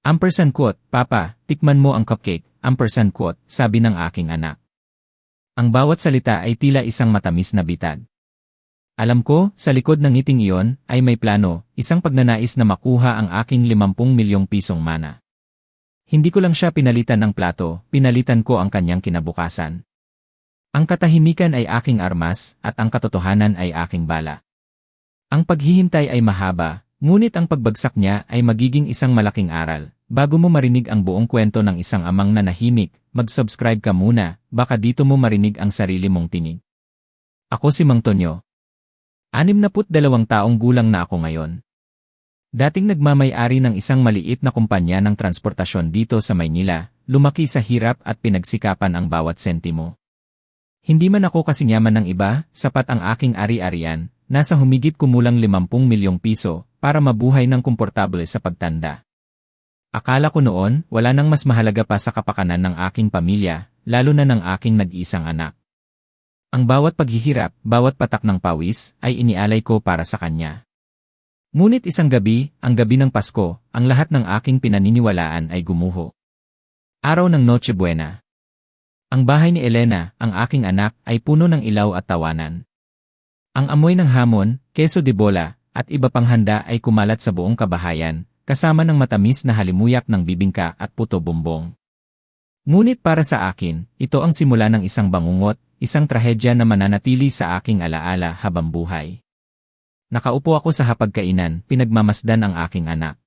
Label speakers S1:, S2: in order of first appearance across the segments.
S1: Ampersand quote, Papa, tikman mo ang cupcake, ampersand quote, sabi ng aking anak. Ang bawat salita ay tila isang matamis na bitad. Alam ko, sa likod ng ngiting iyon, ay may plano, isang pagnanais na makuha ang aking 50 milyong pisong mana. Hindi ko lang siya pinalitan ng plato, pinalitan ko ang kanyang kinabukasan. Ang katahimikan ay aking armas, at ang katotohanan ay aking bala. Ang paghihintay ay mahaba, ngunit ang pagbagsak niya ay magiging isang malaking aral. Bago mo marinig ang buong kwento ng isang amang nanahimik, mag-subscribe ka muna, baka dito mo marinig ang sarili mong tinig. Ako si Mang Tonyo. 62 taong gulang na ako ngayon. Dating nagmamay-ari ng isang maliit na kumpanya ng transportasyon dito sa Maynila, lumaki sa hirap at pinagsikapan ang bawat sentimo. Hindi man ako kasinyaman ng iba, sapat ang aking ari-arian, nasa humigit kumulang 50 milyong piso, para mabuhay ng komportable sa pagtanda. Akala ko noon, wala nang mas mahalaga pa sa kapakanan ng aking pamilya, lalo na ng aking nag-iisang anak. Ang bawat paghihirap, bawat patak ng pawis, ay inialay ko para sa kanya. Ngunit isang gabi, ang gabi ng Pasko, ang lahat ng aking pinaniniwalaan ay gumuho. Araw ng Noche Buena. Ang bahay ni Elena, ang aking anak, ay puno ng ilaw at tawanan. Ang amoy ng hamon, keso de bola, at iba pang handa ay kumalat sa buong kabahayan, kasama ng matamis na halimuyak ng bibingka at puto bumbong. Ngunit para sa akin, ito ang simula ng isang bangungot, isang trahedya na mananatili sa aking alaala habang buhay. Nakaupo ako sa hapagkainan, pinagmamasdan ang aking anak.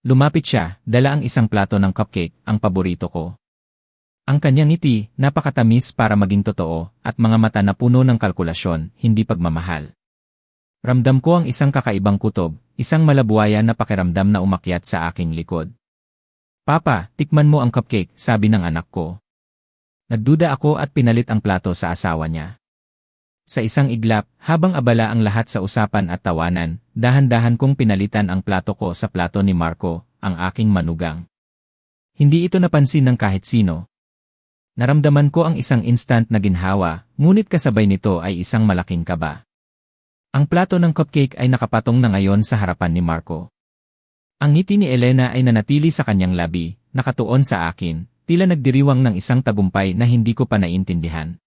S1: Lumapit siya, dala ang isang plato ng cupcake, ang paborito ko. Ang kanyang ngiti, napakatamis para maging totoo, at mga mata na puno ng kalkulasyon, hindi pagmamahal. Ramdam ko ang isang kakaibang kutob, isang malabuhayan na pakiramdam na umakyat sa aking likod. Papa, tikman mo ang cupcake, sabi ng anak ko. Nagduda ako at pinalit ang plato sa asawa niya. Sa isang iglap, habang abala ang lahat sa usapan at tawanan, dahan-dahan kong pinalitan ang plato ko sa plato ni Marco, ang aking manugang. Hindi ito napansin ng kahit sino. Naramdaman ko ang isang instant na ginhawa, ngunit kasabay nito ay isang malaking kaba. Ang plato ng cupcake ay nakapatong na ngayon sa harapan ni Marco. Ang ngiti ni Elena ay nanatili sa kanyang labi, nakatuon sa akin, tila nagdiriwang ng isang tagumpay na hindi ko pa naintindihan.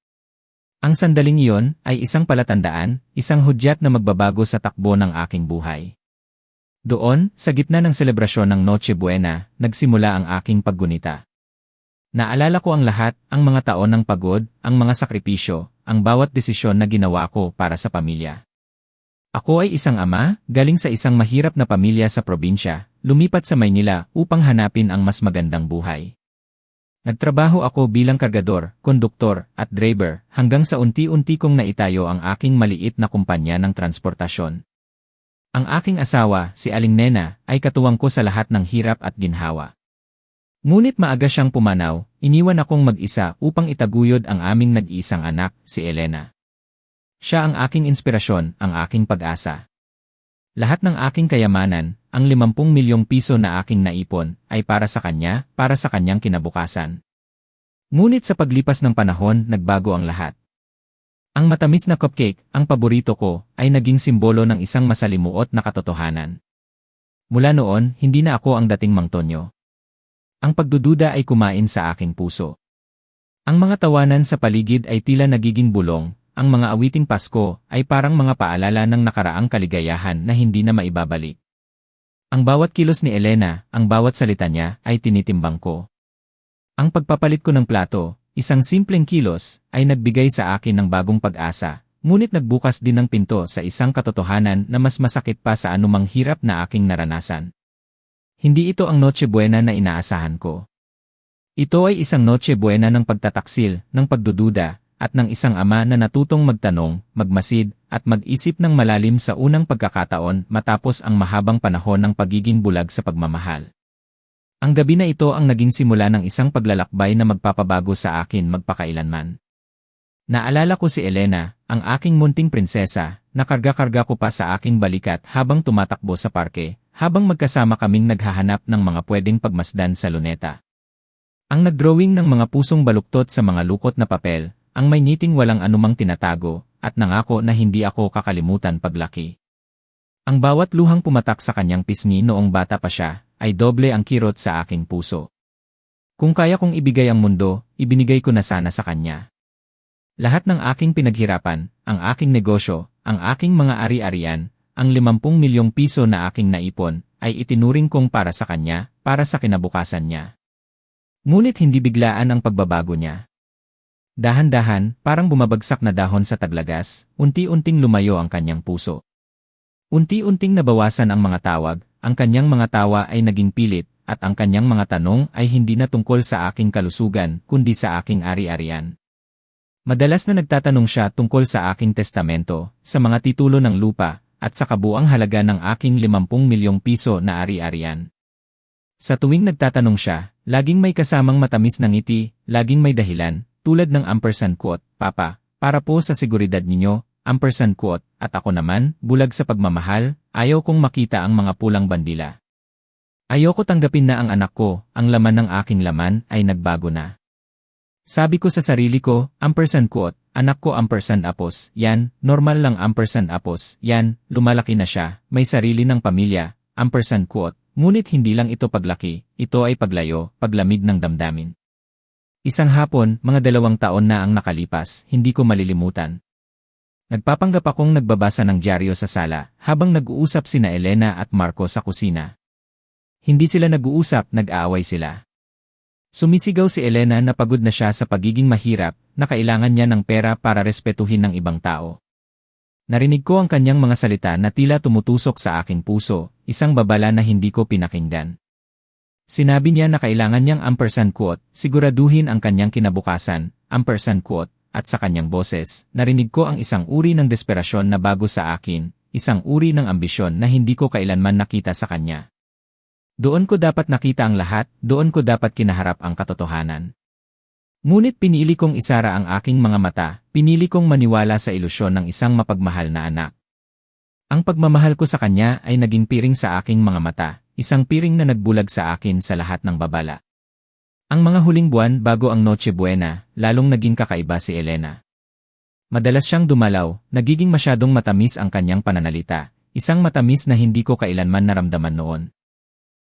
S1: Ang sandaling iyon ay isang palatandaan, isang hudyat na magbabago sa takbo ng aking buhay. Doon, sa gitna ng selebrasyon ng Noche Buena, nagsimula ang aking paggunita. Naalala ko ang lahat, ang mga taon ng pagod, ang mga sakripisyo, ang bawat desisyon na ginawa ko para sa pamilya. Ako ay isang ama, galing sa isang mahirap na pamilya sa probinsya, lumipat sa Maynila upang hanapin ang mas magandang buhay. Nagtrabaho ako bilang kargador, konduktor, at driver, hanggang sa unti-unti kong naitayo ang aking maliit na kumpanya ng transportasyon. Ang aking asawa, si Aling Nena, ay katuwang ko sa lahat ng hirap at ginhawa. Ngunit maaga siyang pumanaw, iniwan akong mag-isa upang itaguyod ang aming nag-iisang anak, si Elena. Siya ang aking inspirasyon, ang aking pag-asa. Lahat ng aking kayamanan, ang 50 milyong piso na aking naipon, ay para sa kanya, para sa kanyang kinabukasan. Ngunit sa paglipas ng panahon, nagbago ang lahat. Ang matamis na cupcake, ang paborito ko, ay naging simbolo ng isang masalimuot na katotohanan. Mula noon, hindi na ako ang dating Mang Tonyo. Ang pagdududa ay kumain sa aking puso. Ang mga tawanan sa paligid ay tila nagiging bulong. Ang mga awiting Pasko ay parang mga paalala ng nakaraang kaligayahan na hindi na maibabalik. Ang bawat kilos ni Elena, ang bawat salita niya, ay tinitimbang ko. Ang pagpapalit ko ng plato, isang simpleng kilos, ay nagbigay sa akin ng bagong pag-asa, ngunit nagbukas din ng pinto sa isang katotohanan na mas masakit pa sa anumang hirap na aking naranasan. Hindi ito ang Noche Buena na inaasahan ko. Ito ay isang Noche Buena ng pagtataksil, ng pagdududa, at ng isang ama na natutong magtanong, magmasid, at mag-isip ng malalim sa unang pagkakataon matapos ang mahabang panahon ng pagiging bulag sa pagmamahal. Ang gabi na ito ang naging simula ng isang paglalakbay na magpapabago sa akin magpakailanman. Naalala ko si Elena, ang aking munting prinsesa, na karga-karga ko pa sa aking balikat habang tumatakbo sa parke, habang magkasama kaming naghahanap ng mga pwedeng pagmasdan sa luneta. Ang nagdrawing ng mga pusong baluktot sa mga lukot na papel, ang may ngiting walang anumang tinatago, at nangako na hindi ako kakalimutan paglaki. Ang bawat luhang pumatak sa kanyang pisngi noong bata pa siya, ay doble ang kirot sa aking puso. Kung kaya kong ibigay ang mundo, ibinigay ko na sana sa kanya. Lahat ng aking pinaghirapan, ang aking negosyo, ang aking mga ari-arian, ang 50 milyong piso na aking naipon, ay itinuring kong para sa kanya, para sa kinabukasan niya. Ngunit hindi biglaan ang pagbabago niya. Dahan-dahan, parang bumabagsak na dahon sa taglagas, unti-unting lumayo ang kanyang puso. Unti-unting nabawasan ang mga tawag, ang kanyang mga tawa ay naging pilit, at ang kanyang mga tanong ay hindi na tungkol sa aking kalusugan, kundi sa aking ari-arian. Madalas na nagtatanong siya tungkol sa aking testamento, sa mga titulo ng lupa, at sa kabuang halaga ng aking 50 milyong piso na ari-arian. Sa tuwing nagtatanong siya, laging may kasamang matamis na ngiti, laging may dahilan, tulad ng ampersand quote, Papa, para po sa seguridad ninyo, ampersand quote, at ako naman, bulag sa pagmamahal, ayaw kong makita ang mga pulang bandila. Ayoko tanggapin na ang anak ko, ang laman ng aking laman, ay nagbago na. Sabi ko sa sarili ko, ampersand quote, anak ko ampersand apos, yan, normal lang ampersand apos, yan, lumalaki na siya, may sarili ng pamilya, ampersand quote, ngunit hindi lang ito paglaki, ito ay paglayo, paglamig ng damdamin. Isang hapon, mga 2 taon na ang nakalipas, hindi ko malilimutan. Nagpapanggap akong nagbabasa ng dyaryo sa sala, habang nag-uusap sina Elena at Marco sa kusina. Hindi sila nag-uusap, nag-aaway sila. Sumisigaw si Elena na pagod na siya sa pagiging mahirap, na kailangan niya ng pera para respetuhin ng ibang tao. Narinig ko ang kanyang mga salita na tila tumutusok sa aking puso, isang babala na hindi ko pinakinggan. Sinabi niya na kailangan niyang ampersand quote, siguraduhin ang kanyang kinabukasan, ampersand quote, at sa kanyang boses, narinig ko ang isang uri ng desperasyon na bago sa akin, isang uri ng ambisyon na hindi ko kailanman nakita sa kanya. Doon ko dapat nakita ang lahat, doon ko dapat kinaharap ang katotohanan. Ngunit pinili kong isara ang aking mga mata, pinili kong maniwala sa ilusyon ng isang mapagmahal na anak. Ang pagmamahal ko sa kanya ay naging piring sa aking mga mata, isang piring na nagbulag sa akin sa lahat ng babala. Ang mga huling buwan bago ang Noche Buena, lalong naging kakaiba si Elena. Madalas siyang dumalaw, nagiging masyadong matamis ang kanyang pananalita, isang matamis na hindi ko kailanman naramdaman noon.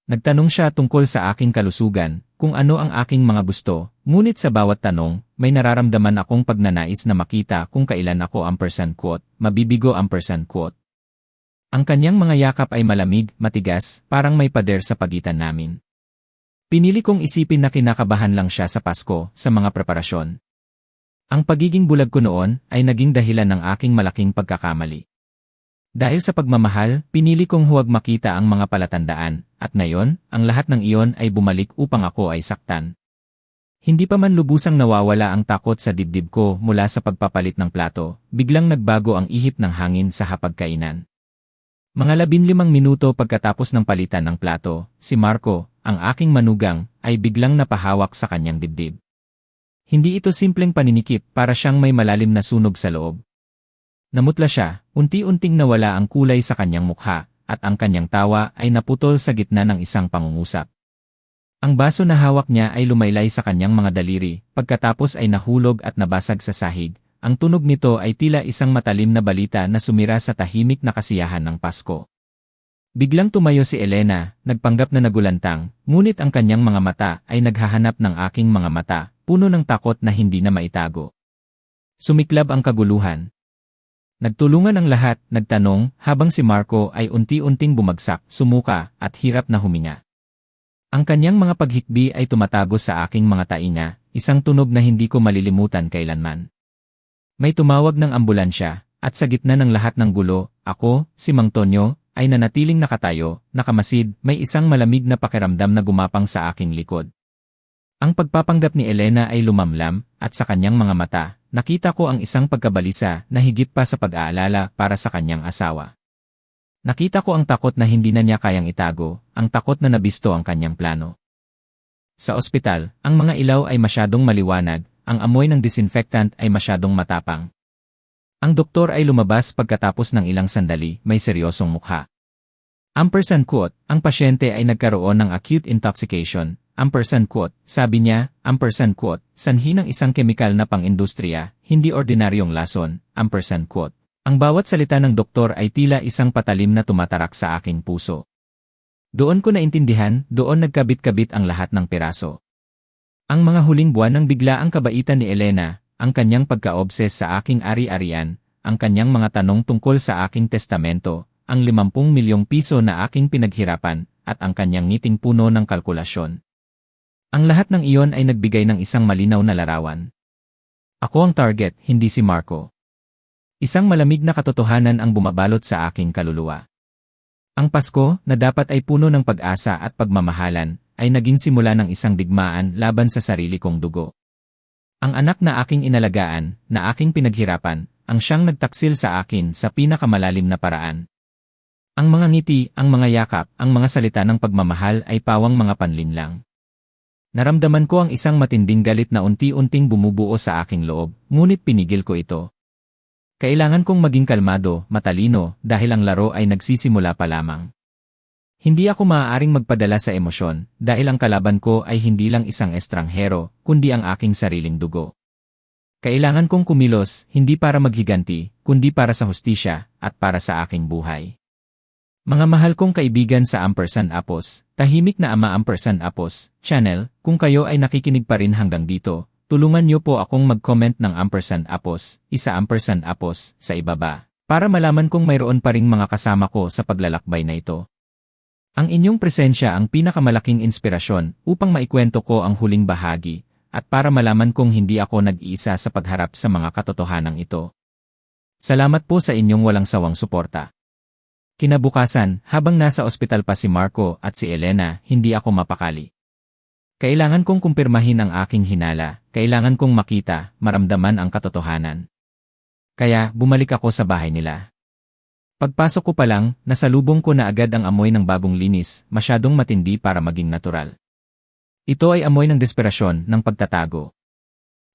S1: Nagtanong siya tungkol sa aking kalusugan, kung ano ang aking mga gusto, ngunit sa bawat tanong, may nararamdaman akong pagnanais na makita kung kailan ako ampersand quote, mabibigo ampersand quote. Ang kanyang mga yakap ay malamig, matigas, parang may pader sa pagitan namin. Pinili kong isipin na kinakabahan lang siya sa Pasko, sa mga preparasyon. Ang pagiging bulag ko noon ay naging dahilan ng aking malaking pagkakamali. Dahil sa pagmamahal, pinili kong huwag makita ang mga palatandaan, at ngayon, ang lahat ng iyon ay bumalik upang ako ay saktan. Hindi pa man lubusang nawawala ang takot sa dibdib ko mula sa pagpapalit ng plato, biglang nagbago ang ihip ng hangin sa hapagkainan. Mga 15 minuto pagkatapos ng palitan ng plato, si Marco, ang aking manugang, ay biglang napahawak sa kanyang dibdib. Hindi ito simpleng paninikip, para siyang may malalim na sunog sa loob. Namutla siya, unti-unting nawala ang kulay sa kanyang mukha, at ang kanyang tawa ay naputol sa gitna ng isang pangungusap. Ang baso na hawak niya ay lumaylay sa kanyang mga daliri, pagkatapos ay nahulog at nabasag sa sahig. Ang tunog nito ay tila isang matalim na balita na sumira sa tahimik na kasiyahan ng Pasko. Biglang tumayo si Elena, nagpanggap na nagulantang, ngunit ang kanyang mga mata ay naghahanap ng aking mga mata, puno ng takot na hindi na maitago. Sumiklab ang kaguluhan. Nagtulungan ang lahat, nagtanong, habang si Marco ay unti-unting bumagsak, sumuka, at hirap na huminga. Ang kanyang mga paghikbi ay tumatagos sa aking mga tainga, isang tunog na hindi ko malilimutan kailanman. May tumawag ng ambulansya, at sa gitna ng lahat ng gulo, ako, si Mang Tonyo, ay nanatiling nakatayo, nakamasid, may isang malamig na pakiramdam na gumapang sa aking likod. Ang pagpapanggap ni Elena ay lumamlam, at sa kanyang mga mata, nakita ko ang isang pagkabalisa na higit pa sa pag-aalala para sa kanyang asawa. Nakita ko ang takot na hindi na niya kayang itago, ang takot na nabisto ang kanyang plano. Sa ospital, ang mga ilaw ay masyadong maliwanag, ang amoy ng disinfectant ay masyadong matapang. Ang doktor ay lumabas pagkatapos ng ilang sandali, may seryosong mukha. Ampersand quote, ang pasyente ay nagkaroon ng acute intoxication. Ampersand quote, sabi niya, ampersand quote, sanhi ng isang kemikal na pang-industriya, hindi ordinaryong lason. Ampersand quote. Ang bawat salita ng doktor ay tila isang patalim na tumatarak sa aking puso. Doon ko naintindihan, doon nagkabit-kabit ang lahat ng piraso. Ang mga huling buwan ng biglaang kabaitan ni Elena, ang kanyang pagka-obses sa aking ari-arian, ang kanyang mga tanong tungkol sa aking testamento, ang 50 milyong piso na aking pinaghirapan, at ang kanyang ngiting puno ng kalkulasyon. Ang lahat ng iyon ay nagbigay ng isang malinaw na larawan. Ako ang target, hindi si Marco. Isang malamig na katotohanan ang bumabalot sa aking kaluluwa. Ang Pasko, na dapat ay puno ng pag-asa at pagmamahalan, ay naging simula ng isang digmaan laban sa sarili kong dugo. Ang anak na aking inalagaan, na aking pinaghirapan, ang siyang nagtaksil sa akin sa pinakamalalim na paraan. Ang mga ngiti, ang mga yakap, ang mga salita ng pagmamahal ay pawang mga panlinlang. Naramdaman ko ang isang matinding galit na unti-unting bumubuo sa aking loob, ngunit pinigil ko ito. Kailangan kong maging kalmado, matalino, dahil ang laro ay nagsisimula pa lamang. Hindi ako maaaring magpadala sa emosyon, dahil ang kalaban ko ay hindi lang isang estranghero, kundi ang aking sariling dugo. Kailangan kong kumilos, hindi para maghiganti, kundi para sa hustisya, at para sa aking buhay. Mga mahal kong kaibigan sa _Apos, tahimik na ama _Apos, channel, kung kayo ay nakikinig pa rin hanggang dito, tulungan niyo po akong mag-comment ng _Apos, isa _Apos, sa ibaba, para malaman kung mayroon pa ring mga kasama ko sa paglalakbay na ito. Ang inyong presensya ang pinakamalaking inspirasyon upang maikwento ko ang huling bahagi, at para malaman kong hindi ako nag-iisa sa pagharap sa mga katotohanang ito. Salamat po sa inyong walang sawang suporta. Kinabukasan, habang nasa ospital pa si Marco at si Elena, hindi ako mapakali. Kailangan kong kumpirmahin ang aking hinala, kailangan kong makita, maramdaman ang katotohanan. Kaya, bumalik ako sa bahay nila. Pagpasok ko pa lang, nasalubong ko na agad ang amoy ng bagong linis, masyadong matindi para maging natural. Ito ay amoy ng desperasyon, ng pagtatago.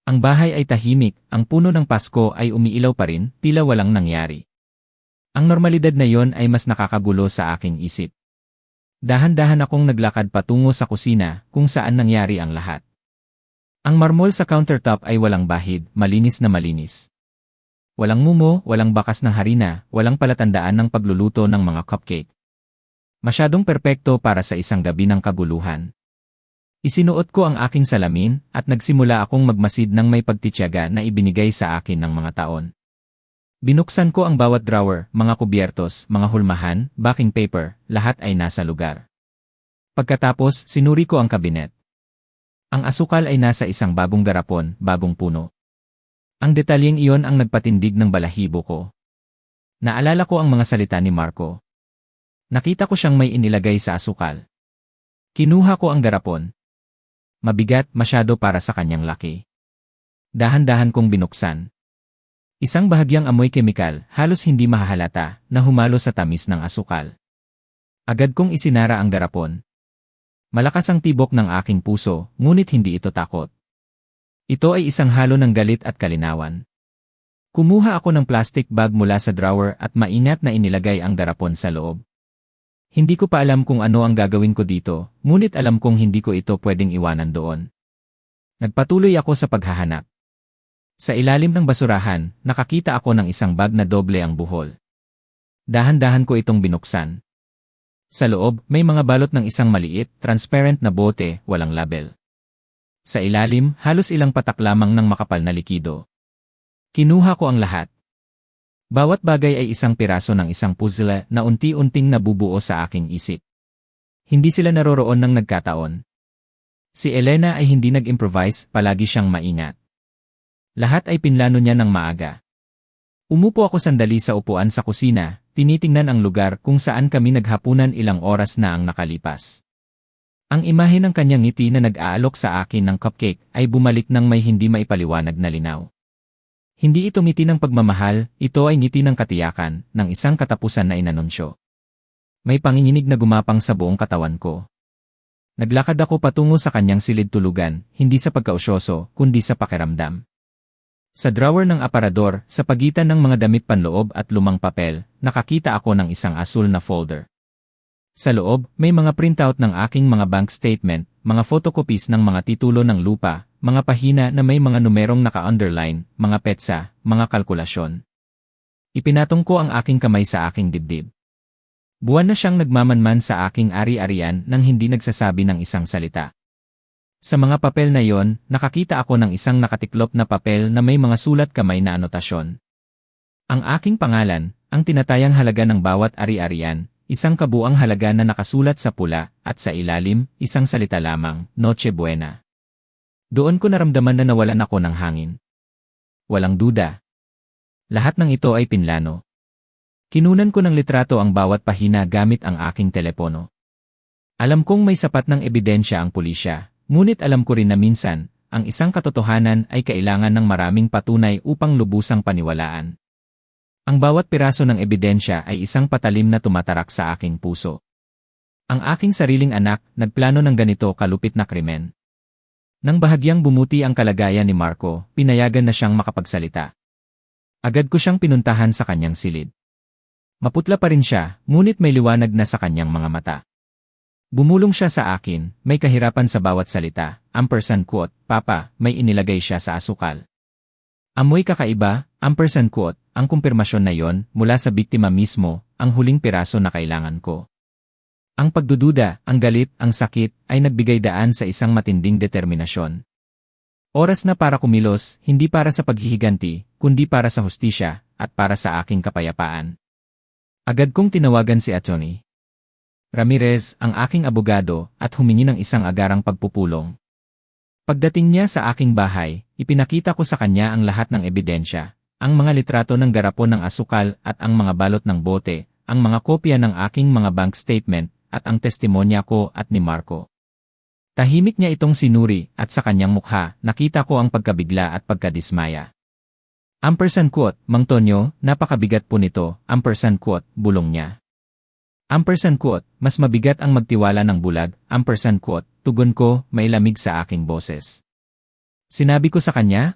S1: Ang bahay ay tahimik, ang puno ng Pasko ay umiilaw pa rin, tila walang nangyari. Ang normalidad na yon ay mas nakakagulo sa aking isip. Dahan-dahan akong naglakad patungo sa kusina, kung saan nangyari ang lahat. Ang marmol sa countertop ay walang bahid, malinis na malinis. Walang mumo, walang bakas ng harina, walang palatandaan ng pagluluto ng mga cupcake. Masyadong perpekto para sa isang gabi ng kaguluhan. Isinuot ko ang aking salamin, at nagsimula akong magmasid ng may pagtitiyaga na ibinigay sa akin ng mga taon. Binuksan ko ang bawat drawer, mga kubyertos, mga hulmahan, backing paper, lahat ay nasa lugar. Pagkatapos, sinuri ko ang kabinet. Ang asukal ay nasa isang bagong garapon, bagong puno. Ang detalyeng iyon ang nagpatindig ng balahibo ko. Naalala ko ang mga salita ni Marco. Nakita ko siyang may inilagay sa asukal. Kinuha ko ang garapon. Mabigat, masyado para sa kanyang laki. Dahan-dahan kong binuksan. Isang bahagyang amoy kemikal, halos hindi mahahalata, na humalo sa tamis ng asukal. Agad kong isinara ang garapon. Malakas ang tibok ng aking puso, ngunit hindi ito takot. Ito ay isang halo ng galit at kalinawan. Kumuha ako ng plastic bag mula sa drawer at maingat na inilagay ang garapon sa loob. Hindi ko pa alam kung ano ang gagawin ko dito, ngunit alam kong hindi ko ito pwedeng iwanan doon. Nagpatuloy ako sa paghahanap. Sa ilalim ng basurahan, nakakita ako ng isang bag na doble ang buhol. Dahan-dahan ko itong binuksan. Sa loob, may mga balot ng isang maliit, transparent na bote, walang label. Sa ilalim, halos ilang patak lamang ng makapal na likido. Kinuha ko ang lahat. Bawat bagay ay isang piraso ng isang puzzle na unti-unting nabubuo sa aking isip. Hindi sila naroroon ng nagkataon. Si Elena ay hindi nag-improvise, palagi siyang maingat. Lahat ay pinlano niya ng maaga. Umupo ako sandali sa upuan sa kusina, tinitingnan ang lugar kung saan kami naghapunan ilang oras na ang nakalipas. Ang imahe ng kanyang ngiti na nag-aalok sa akin ng cupcake ay bumalik ng may hindi maipaliwanag na linaw. Hindi ito ngiti ng pagmamahal, ito ay ngiti ng katiyakan, ng isang katapusan na inanunsyo. May panginginig na gumapang sa buong katawan ko. Naglakad ako patungo sa kanyang silid tulugan, hindi sa pagkausyoso, kundi sa pakiramdam. Sa drawer ng aparador, sa pagitan ng mga damit panloob at lumang papel, nakakita ako ng isang asul na folder. Sa loob, may mga printout ng aking mga bank statement, mga photocopies ng mga titulo ng lupa, mga pahina na may mga numerong naka-underline, mga petsa, mga kalkulasyon. Ipinatong ko ang aking kamay sa aking dibdib. Buwan na siyang nagmamanman sa aking ari-arian nang hindi nagsasabi ng isang salita. Sa mga papel na yon, nakakita ako ng isang nakatiklop na papel na may mga sulat kamay na anotasyon. Ang aking pangalan, ang tinatayang halaga ng bawat ari-arian, isang kabuang halaga na nakasulat sa pula, at sa ilalim, isang salita lamang, Noche Buena. Doon ko naramdaman na nawalan ako ng hangin. Walang duda. Lahat ng ito ay pinlano. Kinunan ko ng litrato ang bawat pahina gamit ang aking telepono. Alam kong may sapat ng ebidensya ang pulisya. Ngunit alam ko rin na minsan, ang isang katotohanan ay kailangan ng maraming patunay upang lubusang paniwalaan. Ang bawat piraso ng ebidensya ay isang patalim na tumatarak sa aking puso. Ang aking sariling anak nagplano ng ganito kalupit na krimen. Nang bahagyang bumuti ang kalagayan ni Marco, pinayagan na siyang makapagsalita. Agad ko siyang pinuntahan sa kanyang silid. Maputla pa rin siya, ngunit may liwanag na sa kanyang mga mata. Bumulong siya sa akin, may kahirapan sa bawat salita, quote, Papa, may inilagay siya sa asukal. Amoy kakaiba, quote, ang kumpirmasyon na yon, mula sa biktima mismo, ang huling piraso na kailangan ko. Ang pagdududa, ang galit, ang sakit, ay nagbigay daan sa isang matinding determinasyon. Oras na para kumilos, hindi para sa paghihiganti, kundi para sa hustisya, at para sa aking kapayapaan. Agad kong tinawagan si Atty. Ramirez, ang aking abogado, at humingi ng isang agarang pagpupulong. Pagdating niya sa aking bahay, ipinakita ko sa kanya ang lahat ng ebidensya, ang mga litrato ng garapon ng asukal at ang mga balot ng bote, ang mga kopya ng aking mga bank statement, at ang testimonya ko at ni Marco. Tahimik niya itong sinuri, at sa kanyang mukha, nakita ko ang pagkabigla at pagkadismaya. Quote, Mang Tonyo, napakabigat po nito, quote, bulong niya. Quote, mas mabigat ang magtiwala ng bulag, quote, tugon ko, may lamig sa aking boses. Sinabi ko sa kanya,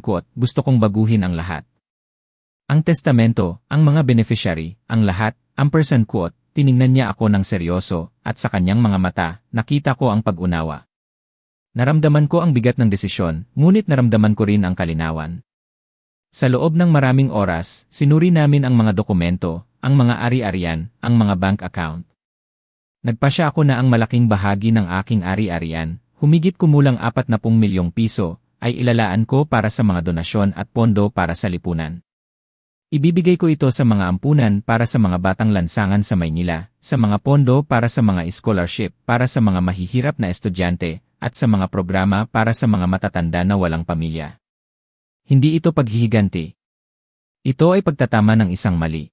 S1: quote, gusto kong baguhin ang lahat. Ang testamento, ang mga beneficiary, ang lahat, quote, tiningnan niya ako ng seryoso, at sa kanyang mga mata, nakita ko ang pag-unawa. Naramdaman ko ang bigat ng desisyon, ngunit naramdaman ko rin ang kalinawan. Sa loob ng maraming oras, sinuri namin ang mga dokumento, ang mga ari-arian, ang mga bank account. Nagpasya ako na ang malaking bahagi ng aking ari-arian, humigit kumulang 40 milyong piso, ay ilalaan ko para sa mga donasyon at pondo para sa lipunan. Ibibigay ko ito sa mga ampunan para sa mga batang lansangan sa Maynila, sa mga pondo para sa mga scholarship para sa mga mahihirap na estudyante, at sa mga programa para sa mga matatanda na walang pamilya. Hindi ito paghihiganti. Ito ay pagtatama ng isang mali.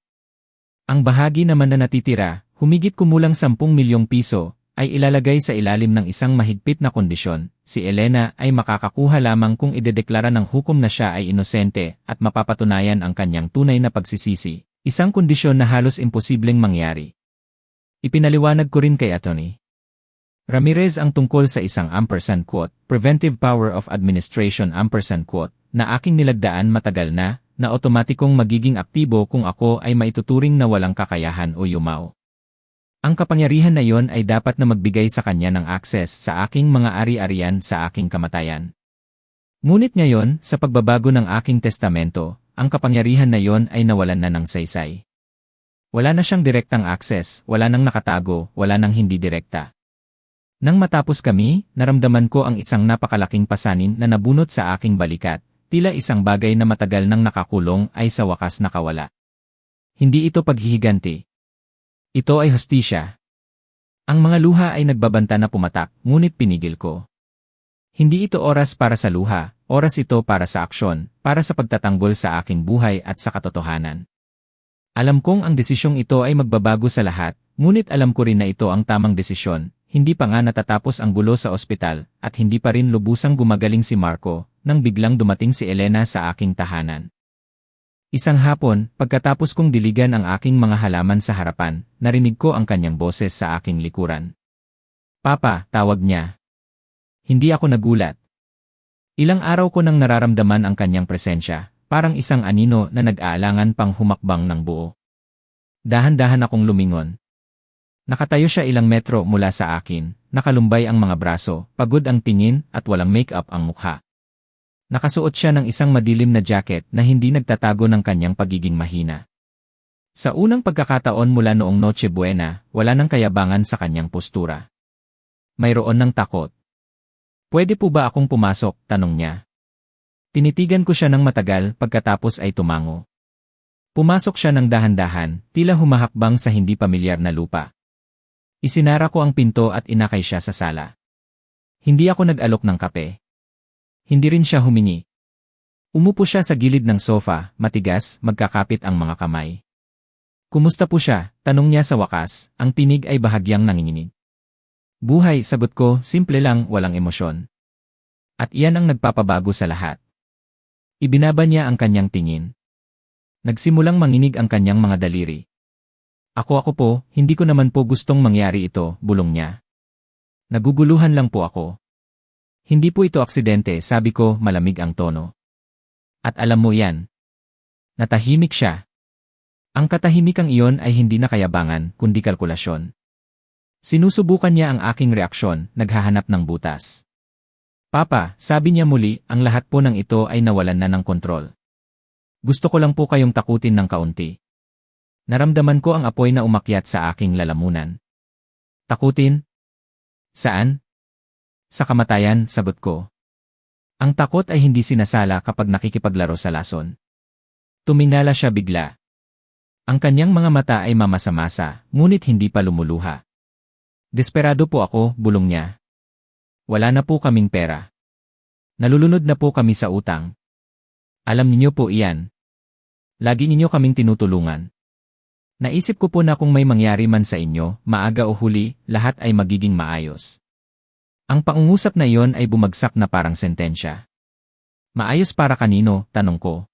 S1: Ang bahagi naman na natitira, humigit kumulang 10 milyong piso, ay ilalagay sa ilalim ng isang mahigpit na kondisyon. Si Elena ay makakakuha lamang kung idedeklara ng hukom na siya ay inosente at mapapatunayan ang kanyang tunay na pagsisisi, isang kondisyon na halos imposibleng mangyari. Ipinaliwanag ko rin kay Atty. Ramirez ang tungkol sa isang quote, preventive power of administration quote, na aking nilagdaan matagal na otomatikong magiging aktibo kung ako ay maituturing na walang kakayahan o yumaw. Ang kapangyarihan na iyon ay dapat na magbigay sa kanya ng akses sa aking mga ari-arian sa aking kamatayan. Ngunit ngayon, sa pagbabago ng aking testamento, ang kapangyarihan na iyon ay nawalan na ng saysay. Wala na siyang direktang akses, wala nang nakatago, wala nang hindi direkta. Nang matapos kami, naramdaman ko ang isang napakalaking pasanin na nabunot sa aking balikat, tila isang bagay na matagal nang nakakulong ay sa wakas nakawala. Hindi ito paghihiganti. Ito ay hustisya. Ang mga luha ay nagbabanta na pumatak, ngunit pinigil ko. Hindi ito oras para sa luha, oras ito para sa aksyon, para sa pagtatanggol sa aking buhay at sa katotohanan. Alam kong ang desisyong ito ay magbabago sa lahat, ngunit alam ko rin na ito ang tamang desisyon. Hindi pa nga natatapos ang gulo sa ospital, at hindi pa rin lubusang gumagaling si Marco, nang biglang dumating si Elena sa aking tahanan. Isang hapon, pagkatapos kong diligan ang aking mga halaman sa harapan, narinig ko ang kanyang boses sa aking likuran. Papa, tawag niya. Hindi ako nagulat. Ilang araw ko nang nararamdaman ang kanyang presensya, parang isang anino na nag-aalangan pang humakbang ng buo. Dahan-dahan akong lumingon. Nakatayo siya ilang metro mula sa akin, nakalumbay ang mga braso, pagod ang tingin at walang make-up ang mukha. Nakasuot siya ng isang madilim na jacket na hindi nagtatago ng kanyang pagiging mahina. Sa unang pagkakataon mula noong Noche Buena, wala nang kayabangan sa kanyang postura. Mayroon ng takot. Pwede po ba akong pumasok? Tanong niya. Tinitigan ko siya ng matagal pagkatapos ay tumango. Pumasok siya ng dahan-dahan, tila humahakbang sa hindi pamilyar na lupa. Isinara ko ang pinto at inakay siya sa sala. Hindi ako nag-alok ng kape. Hindi rin siya humingi. Umupo siya sa gilid ng sofa, matigas, magkakapit ang mga kamay. Kumusta po siya? Tanong niya sa wakas, ang tinig ay bahagyang nanginginig. Buhay, sagot ko, simple lang, walang emosyon. At iyan ang nagpapabago sa lahat. Ibinaba niya ang kanyang tingin. Nagsimulang manginig ang kanyang mga daliri. Ako po, hindi ko naman po gustong mangyari ito, bulong niya. Naguguluhan lang po ako. Hindi po ito aksidente, sabi ko, malamig ang tono. At alam mo yan. Natahimik siya. Ang katahimikang iyon ay hindi na kayabangan, kundi kalkulasyon. Sinusubukan niya ang aking reaksyon, naghahanap ng butas. Papa, sabi niya muli, ang lahat po ng ito ay nawalan na ng kontrol. Gusto ko lang po kayong takutin ng kaunti. Naramdaman ko ang apoy na umakyat sa aking lalamunan. Takutin? Saan? Sa kamatayan, sagot ko. Ang takot ay hindi sinasala kapag nakikipaglaro sa lason. Tumingala siya bigla. Ang kanyang mga mata ay mamasa-masa, ngunit hindi pa lumuluha. Desperado po ako, bulong niya. Wala na po kaming pera. Nalulunod na po kami sa utang. Alam niyo po iyan. Lagi ninyo kaming tinutulungan. Naisip ko po na kung may mangyari man sa inyo, maaga o huli, lahat ay magiging maayos. Ang pangungusap na iyon ay bumagsak na parang sentensya. Maayos para kanino, tanong ko.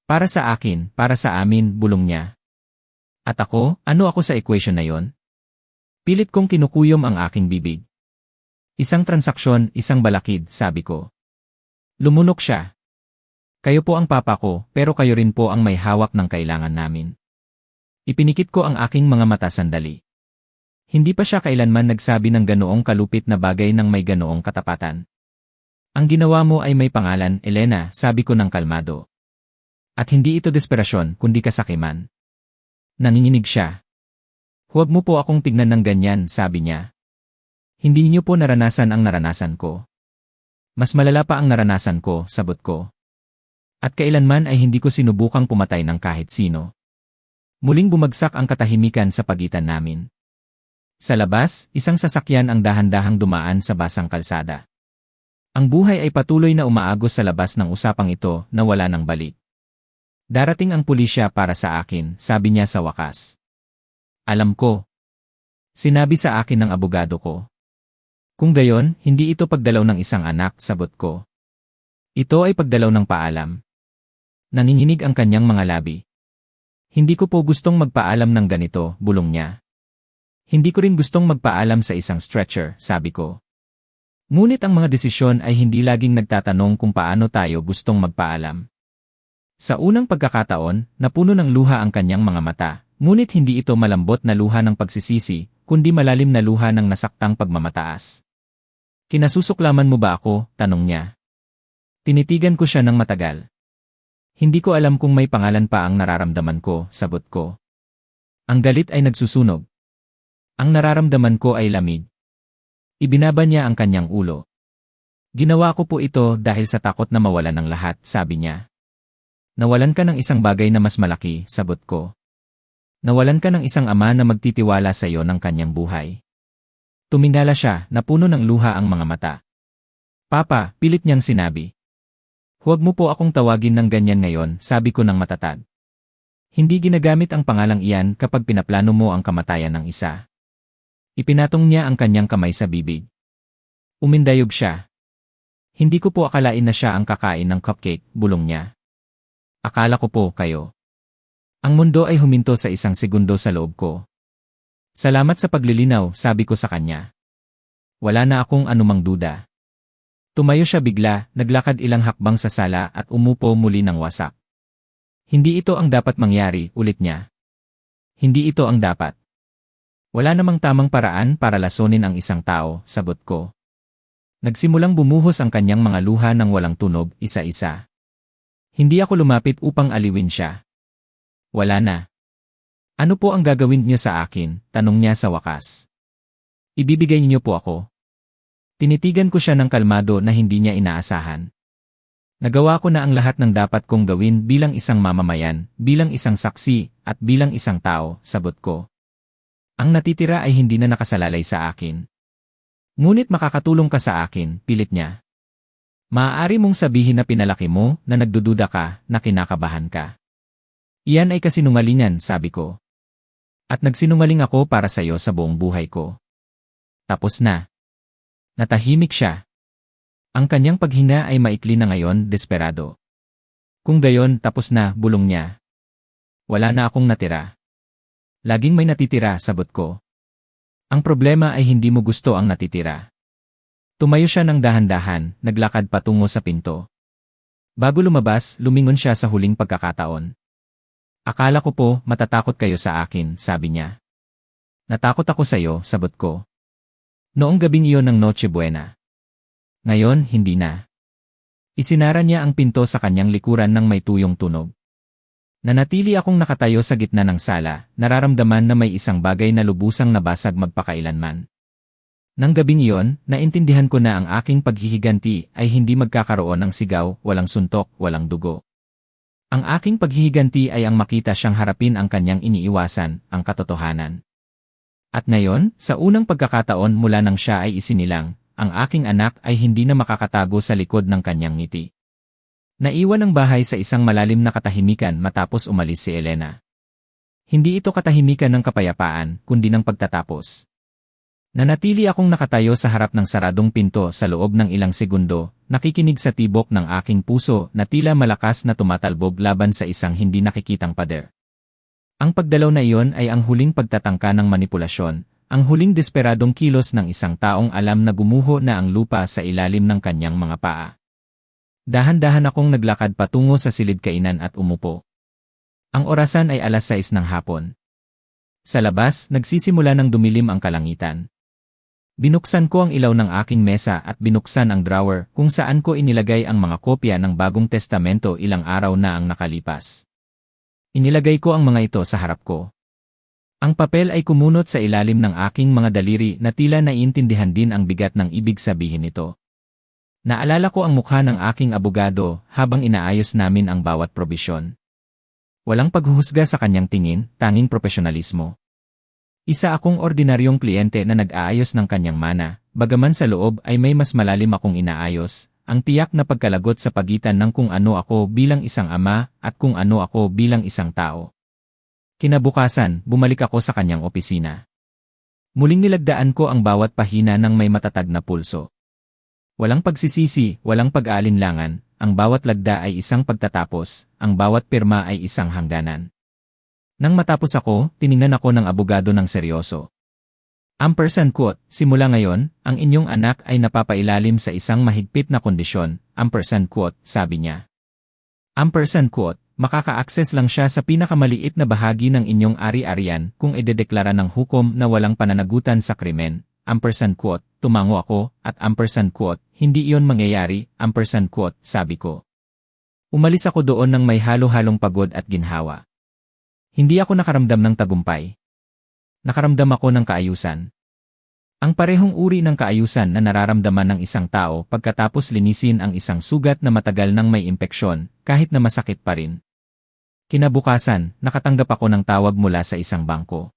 S1: Para sa akin, para sa amin, bulong niya. At ako, ano ako sa equation na yon? Pilit kong kinukuyom ang aking bibig. Isang transaksyon, isang balakid, sabi ko. Lumunok siya. Kayo po ang papa ko, pero kayo rin po ang may hawak ng kailangan namin. Ipinikit ko ang aking mga mata sandali. Hindi pa siya kailanman nagsabi ng ganoong kalupit na bagay ng may ganoong katapatan. Ang ginawa mo ay may pangalan, Elena, sabi ko ng kalmado. At hindi ito desperasyon, kundi kasakiman. Nanginginig siya. Huwag mo po akong tignan ng ganyan, sabi niya. Hindi niyo po naranasan ang naranasan ko. Mas malala pa ang naranasan ko, sagot ko. At kailanman ay hindi ko sinubukang pumatay ng kahit sino. Muling bumagsak ang katahimikan sa pagitan namin. Sa labas, isang sasakyan ang dahan-dahang dumaan sa basang kalsada. Ang buhay ay patuloy na umaagos sa labas ng usapang ito na wala ng balik. Darating ang pulisya para sa akin, sabi niya sa wakas. Alam ko. Sinabi sa akin ng abogado ko. Kung gayon, hindi ito pagdalaw ng isang anak, sagot ko. Ito ay pagdalaw ng paalam. Nanginginig ang kanyang mga labi. Hindi ko po gustong magpaalam ng ganito, bulong niya. Hindi ko rin gustong magpaalam sa isang stretcher, sabi ko. Ngunit ang mga desisyon ay hindi laging nagtatanong kung paano tayo gustong magpaalam. Sa unang pagkakataon, napuno ng luha ang kanyang mga mata, ngunit hindi ito malambot na luha ng pagsisisi, kundi malalim na luha ng nasaktang pagmamataas. Kinasusuklaman mo ba ako? Tanong niya. Tinitigan ko siya ng matagal. Hindi ko alam kung may pangalan pa ang nararamdaman ko, sagot ko. Ang galit ay nagsusunog. Ang nararamdaman ko ay lamig. Ibinaba niya ang kanyang ulo. Ginawa ko po ito dahil sa takot na mawalan ng lahat, sabi niya. Nawalan ka ng isang bagay na mas malaki, sagot ko. Nawalan ka ng isang ama na magtitiwala sa iyo ng kanyang buhay. Tumingala siya, napuno ng luha ang mga mata. Papa, pilit niyang sinabi. Huwag mo po akong tawagin ng ganyan ngayon, sabi ko ng matatag. Hindi ginagamit ang pangalang iyan kapag pinaplano mo ang kamatayan ng isa. Ipinatong niya ang kanyang kamay sa bibig. Umindayog siya. Hindi ko po akalain na siya ang kakain ng cupcake, bulong niya. Akala ko po kayo. Ang mundo ay huminto sa isang segundo sa loob ko. Salamat sa paglilinaw, sabi ko sa kanya. Wala na akong anumang duda. Tumayo siya bigla, naglakad ilang hakbang sa sala at umupo muli ng wasak. Hindi ito ang dapat mangyari, ulit niya. Hindi ito ang dapat. Wala namang tamang paraan para lasonin ang isang tao, sagot ko. Nagsimulang bumuhos ang kanyang mga luha ng walang tunog, isa-isa. Hindi ako lumapit upang aliwin siya. Wala na. Ano po ang gagawin niyo sa akin? Tanong niya sa wakas. Ibibigay niyo po ako. Tinitigan ko siya ng kalmado na hindi niya inaasahan. Nagawa ko na ang lahat ng dapat kong gawin bilang isang mamamayan, bilang isang saksi, at bilang isang tao, sagot ko. Ang natitira ay hindi na nakasalalay sa akin. Ngunit makakatulong ka sa akin, pilit niya. Maaari mong sabihin na pinalaki mo, na nagdududa ka, na kinakabahan ka. Iyan ay kasinungalingan, sabi ko. At nagsinungaling ako para sa iyo sa buong buhay ko. Tapos na. Natahimik siya. Ang kanyang paghina ay maikli na ngayon, desperado. Kung gayon, tapos na, bulong niya. Wala na akong natira. Laging may natitira, sagot ko. Ang problema ay hindi mo gusto ang natitira. Tumayo siya ng dahan-dahan, naglakad patungo sa pinto. Bago lumabas, lumingon siya sa huling pagkakataon. Akala ko po, matatakot kayo sa akin, sabi niya. Natakot ako sa iyo, sagot ko. Noong gabing iyon ng Noche Buena. Ngayon, hindi na. Isinara niya ang pinto sa kanyang likuran ng may tuyong tunog. Nanatili akong nakatayo sa gitna ng sala, nararamdaman na may isang bagay na lubusang nabasag magpakailanman. Nang gabing iyon, naintindihan ko na ang aking paghihiganti ay hindi magkakaroon ng sigaw, walang suntok, walang dugo. Ang aking paghihiganti ay ang makita siyang harapin ang kanyang iniiwasan, ang katotohanan. At ngayon, sa unang pagkakataon mula nang siya ay isinilang, ang aking anak ay hindi na makakatago sa likod ng kanyang ngiti. Naiwan ang bahay sa isang malalim na katahimikan matapos umalis si Elena. Hindi ito katahimikan ng kapayapaan, kundi ng pagtatapos. Nanatili akong nakatayo sa harap ng saradong pinto sa loob ng ilang segundo, nakikinig sa tibok ng aking puso na tila malakas na tumatalbog laban sa isang hindi nakikitang pader. Ang pagdalaw na iyon ay ang huling pagtatangka ng manipulasyon, ang huling desperadong kilos ng isang taong alam na gumuho na ang lupa sa ilalim ng kanyang mga paa. Dahan-dahan akong naglakad patungo sa silid kainan at umupo. Ang orasan ay 6:00 ng hapon. Sa labas, nagsisimula ng dumilim ang kalangitan. Binuksan ko ang ilaw ng aking mesa at binuksan ang drawer kung saan ko inilagay ang mga kopya ng Bagong Testamento ilang araw na ang nakalipas. Inilagay ko ang mga ito sa harap ko. Ang papel ay kumunot sa ilalim ng aking mga daliri na tila naiintindihan din ang bigat ng ibig sabihin nito. Naalala ko ang mukha ng aking abogado habang inaayos namin ang bawat probisyon. Walang paghuhusga sa kanyang tingin, tanging profesionalismo. Isa akong ordinaryong kliyente na nag-aayos ng kanyang mana, bagaman sa loob ay may mas malalim akong inaayos, ang tiyak na pagkalagot sa pagitan ng kung ano ako bilang isang ama at kung ano ako bilang isang tao. Kinabukasan, bumalik ako sa kanyang opisina. Muling nilagdaan ko ang bawat pahina ng may matatag na pulso. Walang pagsisisi, walang pag-aalinlangan, ang bawat lagda ay isang pagtatapos, ang bawat pirma ay isang hangganan. Nang matapos ako, tiningnan ako ng abogado ng seryoso. Ampersand quote, simula ngayon, ang inyong anak ay napapailalim sa isang mahigpit na kondisyon, ampersand quote, sabi niya. Ampersand quote, makaka-access lang siya sa pinakamaliit na bahagi ng inyong ari-arian kung idedeklara ng hukom na walang pananagutan sa krimen, ampersand quote, tumango ako, at ampersand quote, hindi iyon mangyayari, ampersand quote, sabi ko. Umalis ako doon ng may halo-halong pagod at ginhawa. Hindi ako nakaramdam ng tagumpay. Nakaramdam ako ng kaayusan. Ang parehong uri ng kaayusan na nararamdaman ng isang tao pagkatapos linisin ang isang sugat na matagal nang may impeksyon, kahit na masakit pa rin. Kinabukasan, nakatanggap ako ng tawag mula sa isang bangko.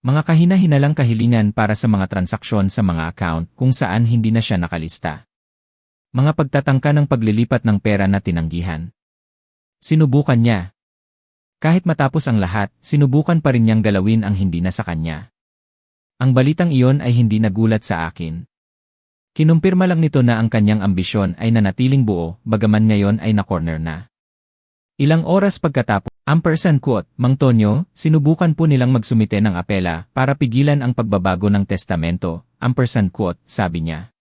S1: Mga kahina-hinalang kahilingan para sa mga transaksyon sa mga account kung saan hindi na siya nakalista. Mga pagtatangka ng paglilipat ng pera na tinanggihan. Sinubukan niya. Kahit matapos ang lahat, sinubukan pa rin niyang galawin ang hindi na sa kanya. Ang balitang iyon ay hindi nagulat sa akin. Kinumpirma lang nito na ang kanyang ambisyon ay nanatiling buo, bagaman ngayon ay na-corner na. Ilang oras pagkatapos, ampersand quote, Mang Tonyo, sinubukan po nilang magsumite ng apela para pigilan ang pagbabago ng testamento, ampersand quote, sabi niya.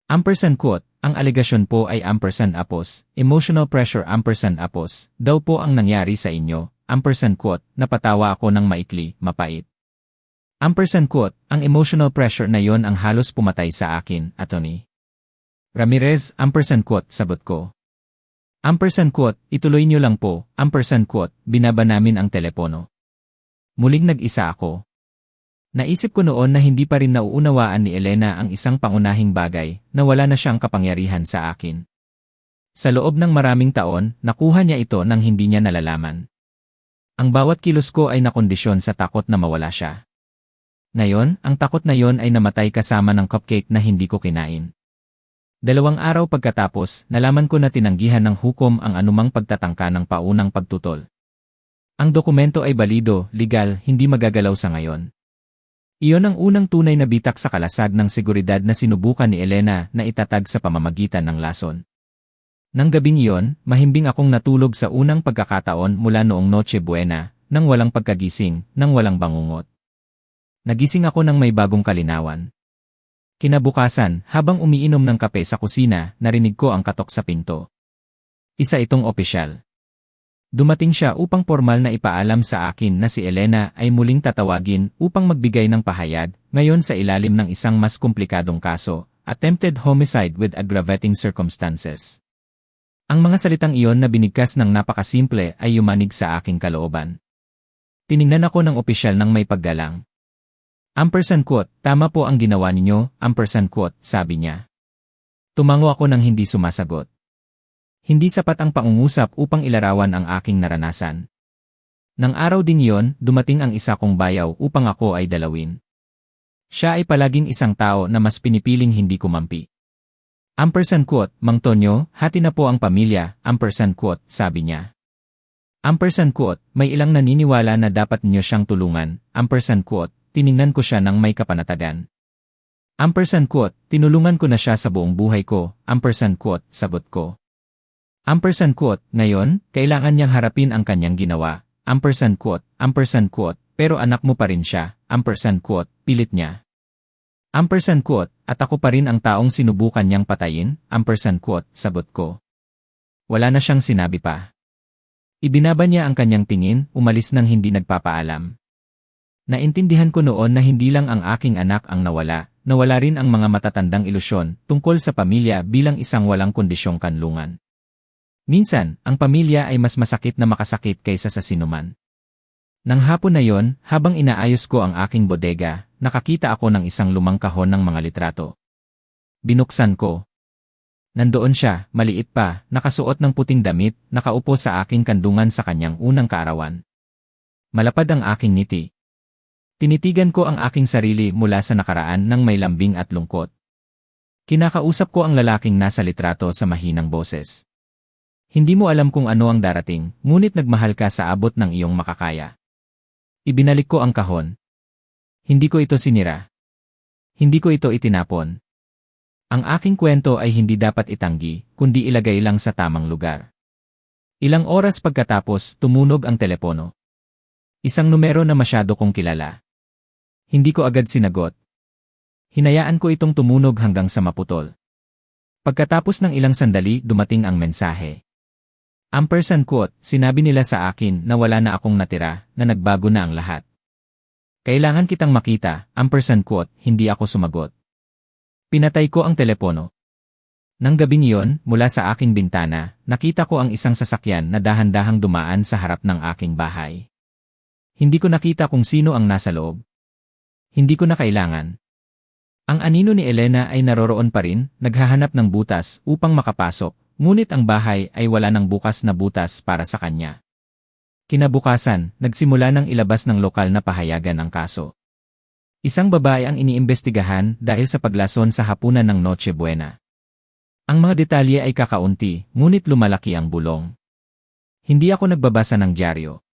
S1: Ampersand quote, ang alegasyon po ay ampersand apos, emotional pressure ampersand apos, daw po ang nangyari sa inyo, ampersand quote, napatawa ako ng maikli, mapait. Ampersand quote, ang emotional pressure na yon ang halos pumatay sa akin, Atty. Ramirez, ampersand quote, sagot ko. Ampersand quote, ituloy niyo lang po, ampersand quote, binaba namin ang telepono. Muling nag-isa ako. Naisip ko noon na hindi pa rin nauunawaan ni Elena ang isang pangunahing bagay na wala na siyang kapangyarihan sa akin. Sa loob ng maraming taon, nakuha niya ito nang hindi niya nalalaman. Ang bawat kilos ko ay nakondisyon sa takot na mawala siya. Ngayon, ang takot na yon ay namatay kasama ng cupcake na hindi ko kinain. 2 araw pagkatapos, nalaman ko na tinanggihan ng hukom ang anumang pagtatangka ng paunang pagtutol. Ang dokumento ay balido, legal, hindi magagalaw sa ngayon. Iyon ang unang tunay na bitak sa kalasag ng seguridad na sinubukan ni Elena na itatag sa pamamagitan ng lason. Nang gabing iyon, mahimbing akong natulog sa unang pagkakataon mula noong Noche Buena, nang walang pagkagising, nang walang bangungot. Nagising ako nang may bagong kalinawan. Kinabukasan, habang umiinom ng kape sa kusina, narinig ko ang katok sa pinto. Isa itong opisyal. Dumating siya upang formal na ipaalam sa akin na si Elena ay muling tatawagin upang magbigay ng pahayag, ngayon sa ilalim ng isang mas komplikadong kaso, attempted homicide with aggravating circumstances. Ang mga salitang iyon na binigkas ng napakasimple ay yumanig sa aking kalooban. Tiningnan ako ng opisyal ng may paggalang. Quote, tama po ang ginawa ninyo, quote, sabi niya. Tumango ako nang hindi sumasagot. Hindi sapat ang pangungusap upang ilarawan ang aking naranasan. Nang araw ding iyon, dumating ang isa kong bayaw upang ako ay dalawin. Siya ay palaging isang tao na mas pinipiling hindi kumampi. Quote, Mang Tonyo, hati na po ang pamilya, quote, sabi niya. Quote, may ilang naniniwala na dapat niyo siyang tulungan, quote, tiningnan ko siya ng may kapanatagan. Quote, tinulungan ko na siya sa buong buhay ko, quote, sagot ko. Quote, ngayon, kailangan niyang harapin ang kanyang ginawa, quote, pero anak mo pa rin siya, quote, pilit niya. Quote, at ako pa rin ang taong sinubukan niyang patayin, quote, sagot ko. Wala na siyang sinabi pa. Ibinaba niya ang kanyang tingin, umalis nang hindi nagpapaalam. Naintindihan ko noon na hindi lang ang aking anak ang nawala rin ang mga matatandang ilusyon tungkol sa pamilya bilang isang walang kondisyong kanlungan. Minsan, ang pamilya ay mas masakit na makasakit kaysa sa sinuman. Nang hapon na yon, habang inaayos ko ang aking bodega, nakakita ako ng isang lumang kahon ng mga litrato. Binuksan ko. Nandoon siya, maliit pa, nakasuot ng puting damit, nakaupo sa aking kandungan sa kanyang unang kaarawan. Malapad ang aking ngiti. Tinitigan ko ang aking sarili mula sa nakaraan ng may lambing at lungkot. Kinakausap ko ang lalaking nasa litrato sa mahinang boses. Hindi mo alam kung ano ang darating, ngunit nagmahal ka sa abot ng iyong makakaya. Ibinalik ko ang kahon. Hindi ko ito sinira. Hindi ko ito itinapon. Ang aking kwento ay hindi dapat itanggi, kundi ilagay lang sa tamang lugar. Ilang oras pagkatapos, tumunog ang telepono. Isang numero na masyado kong kilala. Hindi ko agad sinagot. Hinayaan ko itong tumunog hanggang sa maputol. Pagkatapos ng ilang sandali, dumating ang mensahe. Quote, sinabi nila sa akin na wala na akong natira, na nagbago na ang lahat. Kailangan kitang makita, quote, hindi ako sumagot. Pinatay ko ang telepono. Nang gabing iyon, mula sa aking bintana, nakita ko ang isang sasakyan na dahan-dahang dumaan sa harap ng aking bahay. Hindi ko nakita kung sino ang nasa loob. Hindi ko na kailangan. Ang anino ni Elena ay naroroon pa rin, naghahanap ng butas upang makapasok. Ngunit ang bahay ay wala ng bukas na butas para sa kanya. Kinabukasan, nagsimula ng ilabas ng lokal na pahayagan ang kaso. Isang babae ang iniimbestigahan dahil sa paglason sa hapunan ng Noche Buena. Ang mga detalye ay kakaunti, ngunit lumalaki ang bulong. Hindi ako nagbabasa ng dyaryo.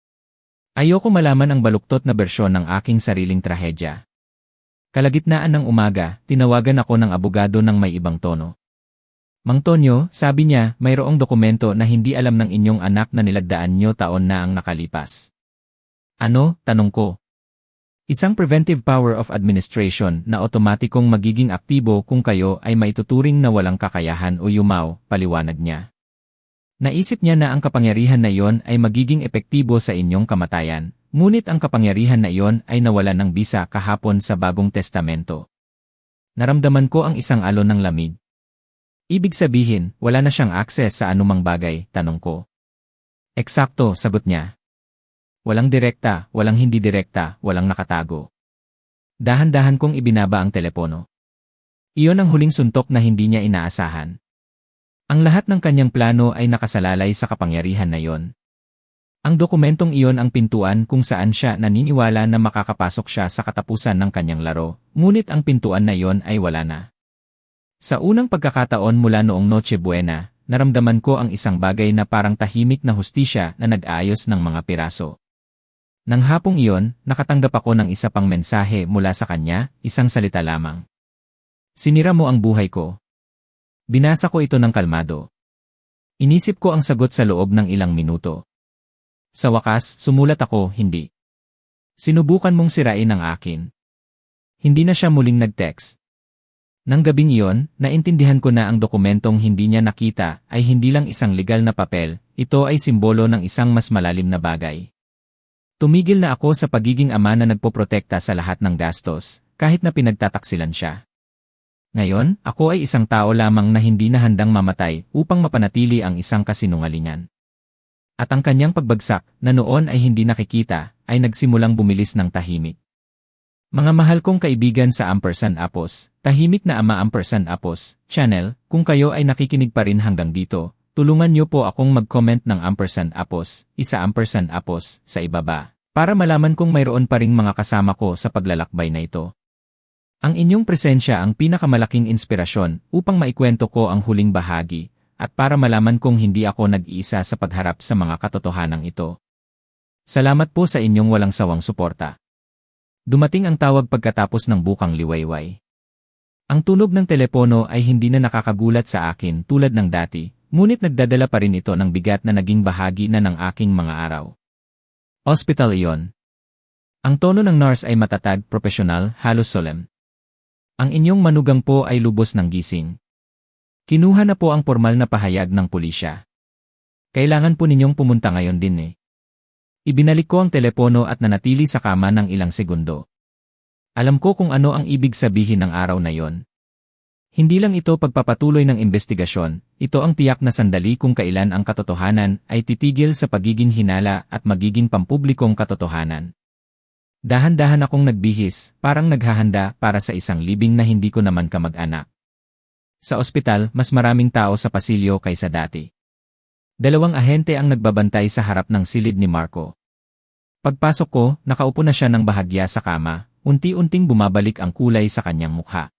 S1: Ayoko malaman ang baluktot na bersyon ng aking sariling trahedya. Kalagitnaan ng umaga, tinawagan ako ng abogado ng may ibang tono. Mang Tonyo, sabi niya, mayroong dokumento na hindi alam ng inyong anak na nilagdaan nyo taon na ang nakalipas. Ano? Tanong ko. Isang preventive power of administration na otomatikong magiging aktibo kung kayo ay maituturing na walang kakayahan o yumaw, paliwanag niya. Naisip niya na ang kapangyarihan na iyon ay magiging epektibo sa inyong kamatayan, ngunit ang kapangyarihan na iyon ay nawalan ng bisa kahapon sa Bagong Testamento. Naramdaman ko ang isang alon ng lamig. Ibig sabihin, wala na siyang akses sa anumang bagay, tanong ko. Eksakto, sagot niya. Walang direkta, walang hindi direkta, walang nakatago. Dahan-dahan kong ibinaba ang telepono. Iyon ang huling suntok na hindi niya inaasahan. Ang lahat ng kanyang plano ay nakasalalay sa kapangyarihan na iyon. Ang dokumentong iyon ang pintuan kung saan siya naniniwala na makakapasok siya sa katapusan ng kanyang laro, ngunit ang pintuan na iyon ay wala na. Sa unang pagkakataon mula noong Noche Buena, naramdaman ko ang isang bagay na parang tahimik na hustisya na nag-aayos ng mga piraso. Nang hapong iyon, nakatanggap ako ng isa pang mensahe mula sa kanya, isang salita lamang. Sinira mo ang buhay ko. Binasa ko ito ng kalmado. Inisip ko ang sagot sa loob ng ilang minuto. Sa wakas, sumulat ako, hindi. Sinubukan mong sirain ang akin. Hindi na siya muling nag-text. Nang gabing iyon, naintindihan ko na ang dokumentong hindi niya nakita ay hindi lang isang legal na papel, ito ay simbolo ng isang mas malalim na bagay. Tumigil na ako sa pagiging ama na nagpoprotekta sa lahat ng gastos, kahit na pinagtataksilan siya. Ngayon, ako ay isang tao lamang na hindi na handang mamatay upang mapanatili ang isang kasinungalingan. At ang kanyang pagbagsak, na noon ay hindi nakikita, ay nagsimulang bumilis ng tahimik. Mga mahal kong kaibigan sa _Apos, tahimik na ama _Apos, channel, kung kayo ay nakikinig pa rin hanggang dito, tulungan niyo po akong mag-comment ng _Apos, isa _Apos, sa ibaba, para malaman kung mayroon pa ring mga kasama ko sa paglalakbay na ito. Ang inyong presensya ang pinakamalaking inspirasyon upang maikwento ko ang huling bahagi, at para malaman kong hindi ako nag-iisa sa pagharap sa mga katotohanan ito. Salamat po sa inyong walang sawang suporta. Dumating ang tawag pagkatapos ng bukang liwayway. Ang tunog ng telepono ay hindi na nakakagulat sa akin tulad ng dati, ngunit nagdadala pa rin ito ng bigat na naging bahagi na ng aking mga araw. Hospital iyon. Ang tono ng nurse ay matatag, profesional, halos solemn. Ang inyong manugang po ay lubos ng gising. Kinuha na po ang formal na pahayag ng pulisya. Kailangan po ninyong pumunta ngayon din eh. Ibinalik ko ang telepono at nanatili sa kama ng ilang segundo. Alam ko kung ano ang ibig sabihin ng araw na yon. Hindi lang ito pagpapatuloy ng investigasyon, ito ang tiyak na sandali kung kailan ang katotohanan ay titigil sa pagiging hinala at magiging pampublikong katotohanan. Dahan-dahan akong nagbihis, parang naghahanda para sa isang libing na hindi ko naman kamag-anak. Sa ospital, mas maraming tao sa pasilyo kaysa dati. 2 ahente ang nagbabantay sa harap ng silid ni Marco. Pagpasok ko, nakaupo na siya ng bahagya sa kama, unti-unting bumabalik ang kulay sa kanyang mukha.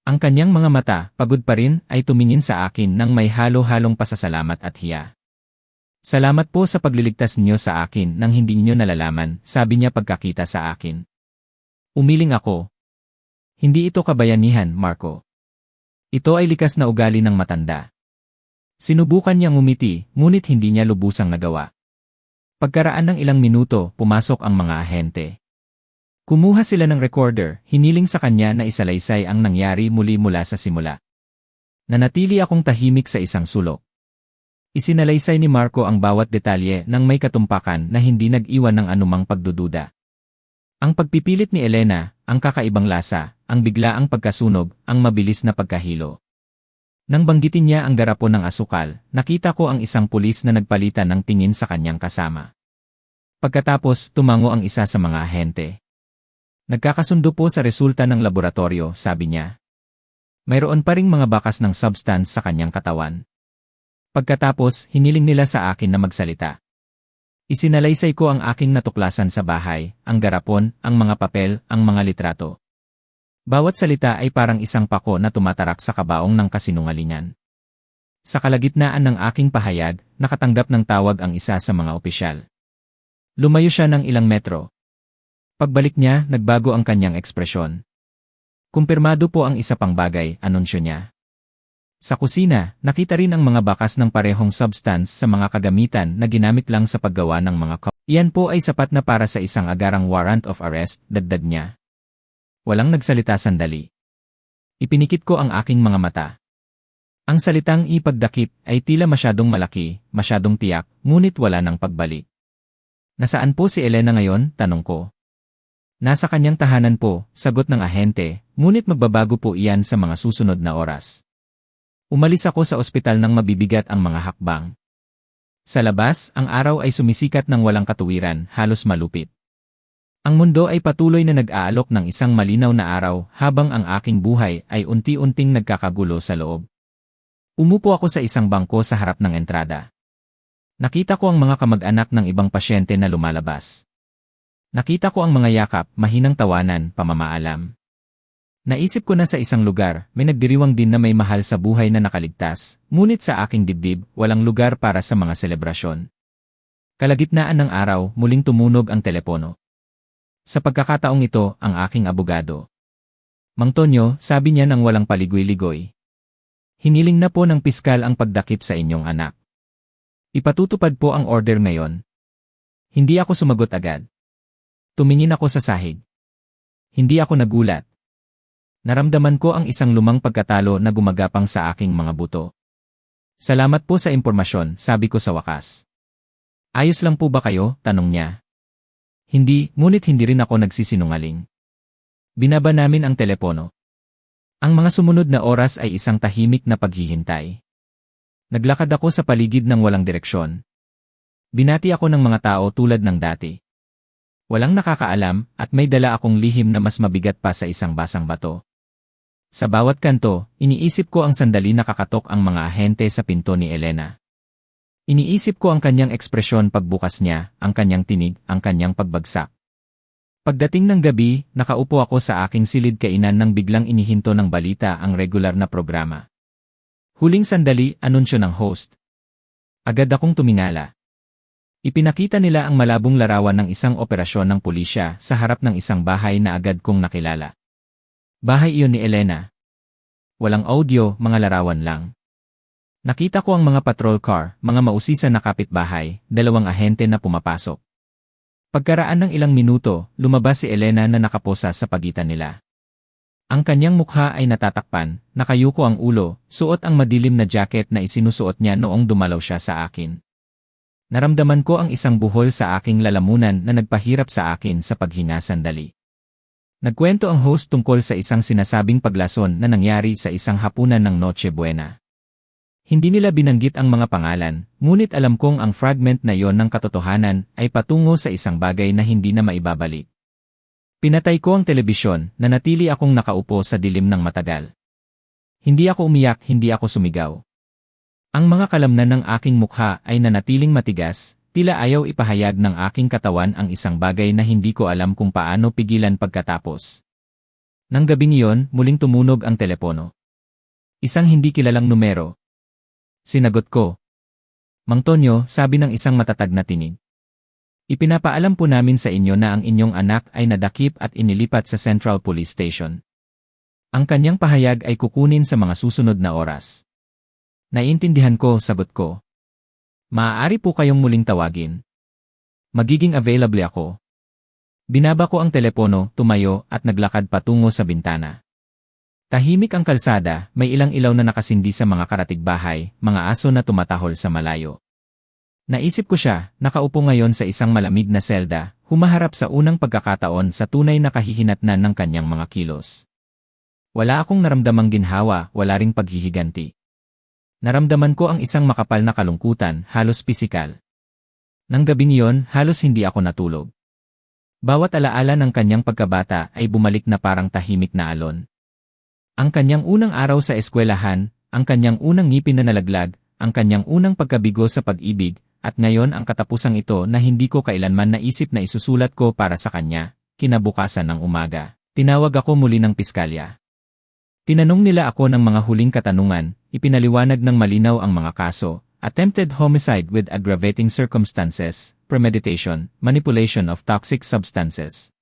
S1: Ang kanyang mga mata, pagod pa rin, ay tumingin sa akin nang may halo-halong pasasalamat at hiya. Salamat po sa pagliligtas niyo sa akin nang hindi niyo nalalaman, sabi niya pagkakita sa akin. Umiling ako. Hindi ito kabayanihan, Marco. Ito ay likas na ugali ng matanda. Sinubukan niyang ngumiti, ngunit hindi niya lubusang nagawa. Pagkaraan ng ilang minuto, pumasok ang mga ahente. Kumuha sila ng recorder, hiniling sa kanya na isalaysay ang nangyari muli mula sa simula. Nanatili akong tahimik sa isang sulok. Isinalaysay ni Marco ang bawat detalye nang may katumpakan na hindi nag-iwan ng anumang pagdududa. Ang pagpipilit ni Elena, ang kakaibang lasa, ang biglaang pagkasunog, ang mabilis na pagkahilo. Nang banggitin niya ang garapon ng asukal, nakita ko ang isang pulis na nagpalitan ng tingin sa kanyang kasama. Pagkatapos, tumango ang isa sa mga ahente. Nagkakasundo po sa resulta ng laboratorio, sabi niya. Mayroon pa ring mga bakas ng substance sa kanyang katawan. Pagkatapos, hiniling nila sa akin na magsalita. Isinalaysay ko ang aking natuklasan sa bahay, ang garapon, ang mga papel, ang mga litrato. Bawat salita ay parang isang pako na tumatarak sa kabaong ng kasinungalingan. Sa kalagitnaan ng aking pahayag, nakatanggap ng tawag ang isa sa mga opisyal. Lumayo siya ng ilang metro. Pagbalik niya, nagbago ang kanyang ekspresyon. Kumpirmado po ang isa pang bagay, anunsyo niya. Sa kusina, nakita rin ang mga bakas ng parehong substance sa mga kagamitan na ginamit lang sa paggawa ng mga Iyan po ay sapat na para sa isang agarang warrant of arrest, dagdag niya. Walang nagsalita sandali. Ipinikit ko ang aking mga mata. Ang salitang ipagdakip ay tila masyadong malaki, masyadong tiyak, ngunit wala ng pagbalik. Nasaan po si Elena ngayon? Tanong ko. Nasa kanyang tahanan po, sagot ng ahente, ngunit magbabago po iyan sa mga susunod na oras. Umalis ako sa ospital nang mabibigat ang mga hakbang. Sa labas, ang araw ay sumisikat ng walang katuwiran, halos malupit. Ang mundo ay patuloy na nag-aalok ng isang malinaw na araw habang ang aking buhay ay unti-unting nagkakagulo sa loob. Umupo ako sa isang bangko sa harap ng entrada. Nakita ko ang mga kamag-anak ng ibang pasyente na lumalabas. Nakita ko ang mga yakap, mahinang tawanan, pamamaalam. Naisip ko na sa isang lugar, may nagdiriwang din na may mahal sa buhay na nakaligtas, ngunit sa aking dibdib, walang lugar para sa mga selebrasyon. Kalagitnaan ng araw, muling tumunog ang telepono. Sa pagkakataong ito, ang aking abogado. Mang Tonyo, sabi niya nang walang paligoy-ligoy. Hiniling na po ng piskal ang pagdakip sa inyong anak. Ipatutupad po ang order ngayon. Hindi ako sumagot agad. Tumingin ako sa sahig. Hindi ako nagulat. Naramdaman ko ang isang lumang pagkatalo na gumagapang sa aking mga buto. Salamat po sa impormasyon, sabi ko sa wakas. Ayos lang po ba kayo? Tanong niya. Hindi, ngunit hindi rin ako nagsisinungaling. Binaba namin ang telepono. Ang mga sumunod na oras ay isang tahimik na paghihintay. Naglakad ako sa paligid ng walang direksyon. Binati ako ng mga tao tulad ng dati. Walang nakakaalam at may dala akong lihim na mas mabigat pa sa isang basang bato. Sa bawat kanto, iniisip ko ang sandali nakakatok ang mga ahente sa pinto ni Elena. Iniisip ko ang kanyang ekspresyon pagbukas niya, ang kanyang tinig, ang kanyang pagbagsak. Pagdating ng gabi, nakaupo ako sa aking silid kainan nang biglang inihinto ng balita ang regular na programa. Huling sandali, anunsyo ng host. Agad akong tumingala. Ipinakita nila ang malabong larawan ng isang operasyon ng pulisya sa harap ng isang bahay na agad kong nakilala. Bahay iyon ni Elena. Walang audio, mga larawan lang. Nakita ko ang mga patrol car, mga mausisan na kapitbahay, dalawang ahente na pumapasok. Pagkaraan ng ilang minuto, lumabas si Elena na nakaposa sa pagitan nila. Ang kanyang mukha ay natatakpan, nakayuko ang ulo, suot ang madilim na jacket na isinusuot niya noong dumalaw siya sa akin. Naramdaman ko ang isang buhol sa aking lalamunan na nagpahirap sa akin sa paghinga sandali. Nagkwento ang host tungkol sa isang sinasabing paglason na nangyari sa isang hapunan ng Noche Buena. Hindi nila binanggit ang mga pangalan, ngunit alam kong ang fragment na yon ng katotohanan ay patungo sa isang bagay na hindi na maibabalik. Pinatay ko ang telebisyon, nanatili akong nakaupo sa dilim ng matagal. Hindi ako umiyak, hindi ako sumigaw. Ang mga kalamnan ng aking mukha ay nanatiling matigas, tila ayaw ipahayag ng aking katawan ang isang bagay na hindi ko alam kung paano pigilan pagkatapos. Nang gabing iyon, muling tumunog ang telepono. Isang hindi kilalang numero. Sinagot ko. Mang Tonyo, sabi ng isang matatag na tinig. Ipinapaalam po namin sa inyo na ang inyong anak ay nadakip at inilipat sa Central Police Station. Ang kanyang pahayag ay kukunin sa mga susunod na oras. Naiintindihan ko, sagot ko. Maaari po kayong muling tawagin. Magiging available ako. Binaba ko ang telepono, tumayo at naglakad patungo sa bintana. Tahimik ang kalsada, may ilang ilaw na nakasindi sa mga karatigbahay, mga aso na tumatahol sa malayo. Naisip ko siya, nakaupo ngayon sa isang malamig na selda, humaharap sa unang pagkakataon sa tunay na kahihinatnan ng kanyang mga kilos. Wala akong naramdamang ginhawa, wala ring paghihiganti. Naramdaman ko ang isang makapal na kalungkutan, halos pisikal. Nang gabing iyon, halos hindi ako natulog. Bawat alaala ng kanyang pagkabata ay bumalik na parang tahimik na alon. Ang kanyang unang araw sa eskwelahan, ang kanyang unang ngipin na nalaglag, ang kanyang unang pagkabigo sa pag-ibig, at ngayon ang katapusang ito na hindi ko kailanman naisip na isusulat ko para sa kanya. Kinabukasan ng umaga, tinawag ako muli ng piskalya. Tinanong nila ako ng mga huling katanungan, ipinaliwanag ng malinaw ang mga kaso, attempted homicide with aggravating circumstances, premeditation, manipulation of toxic substances.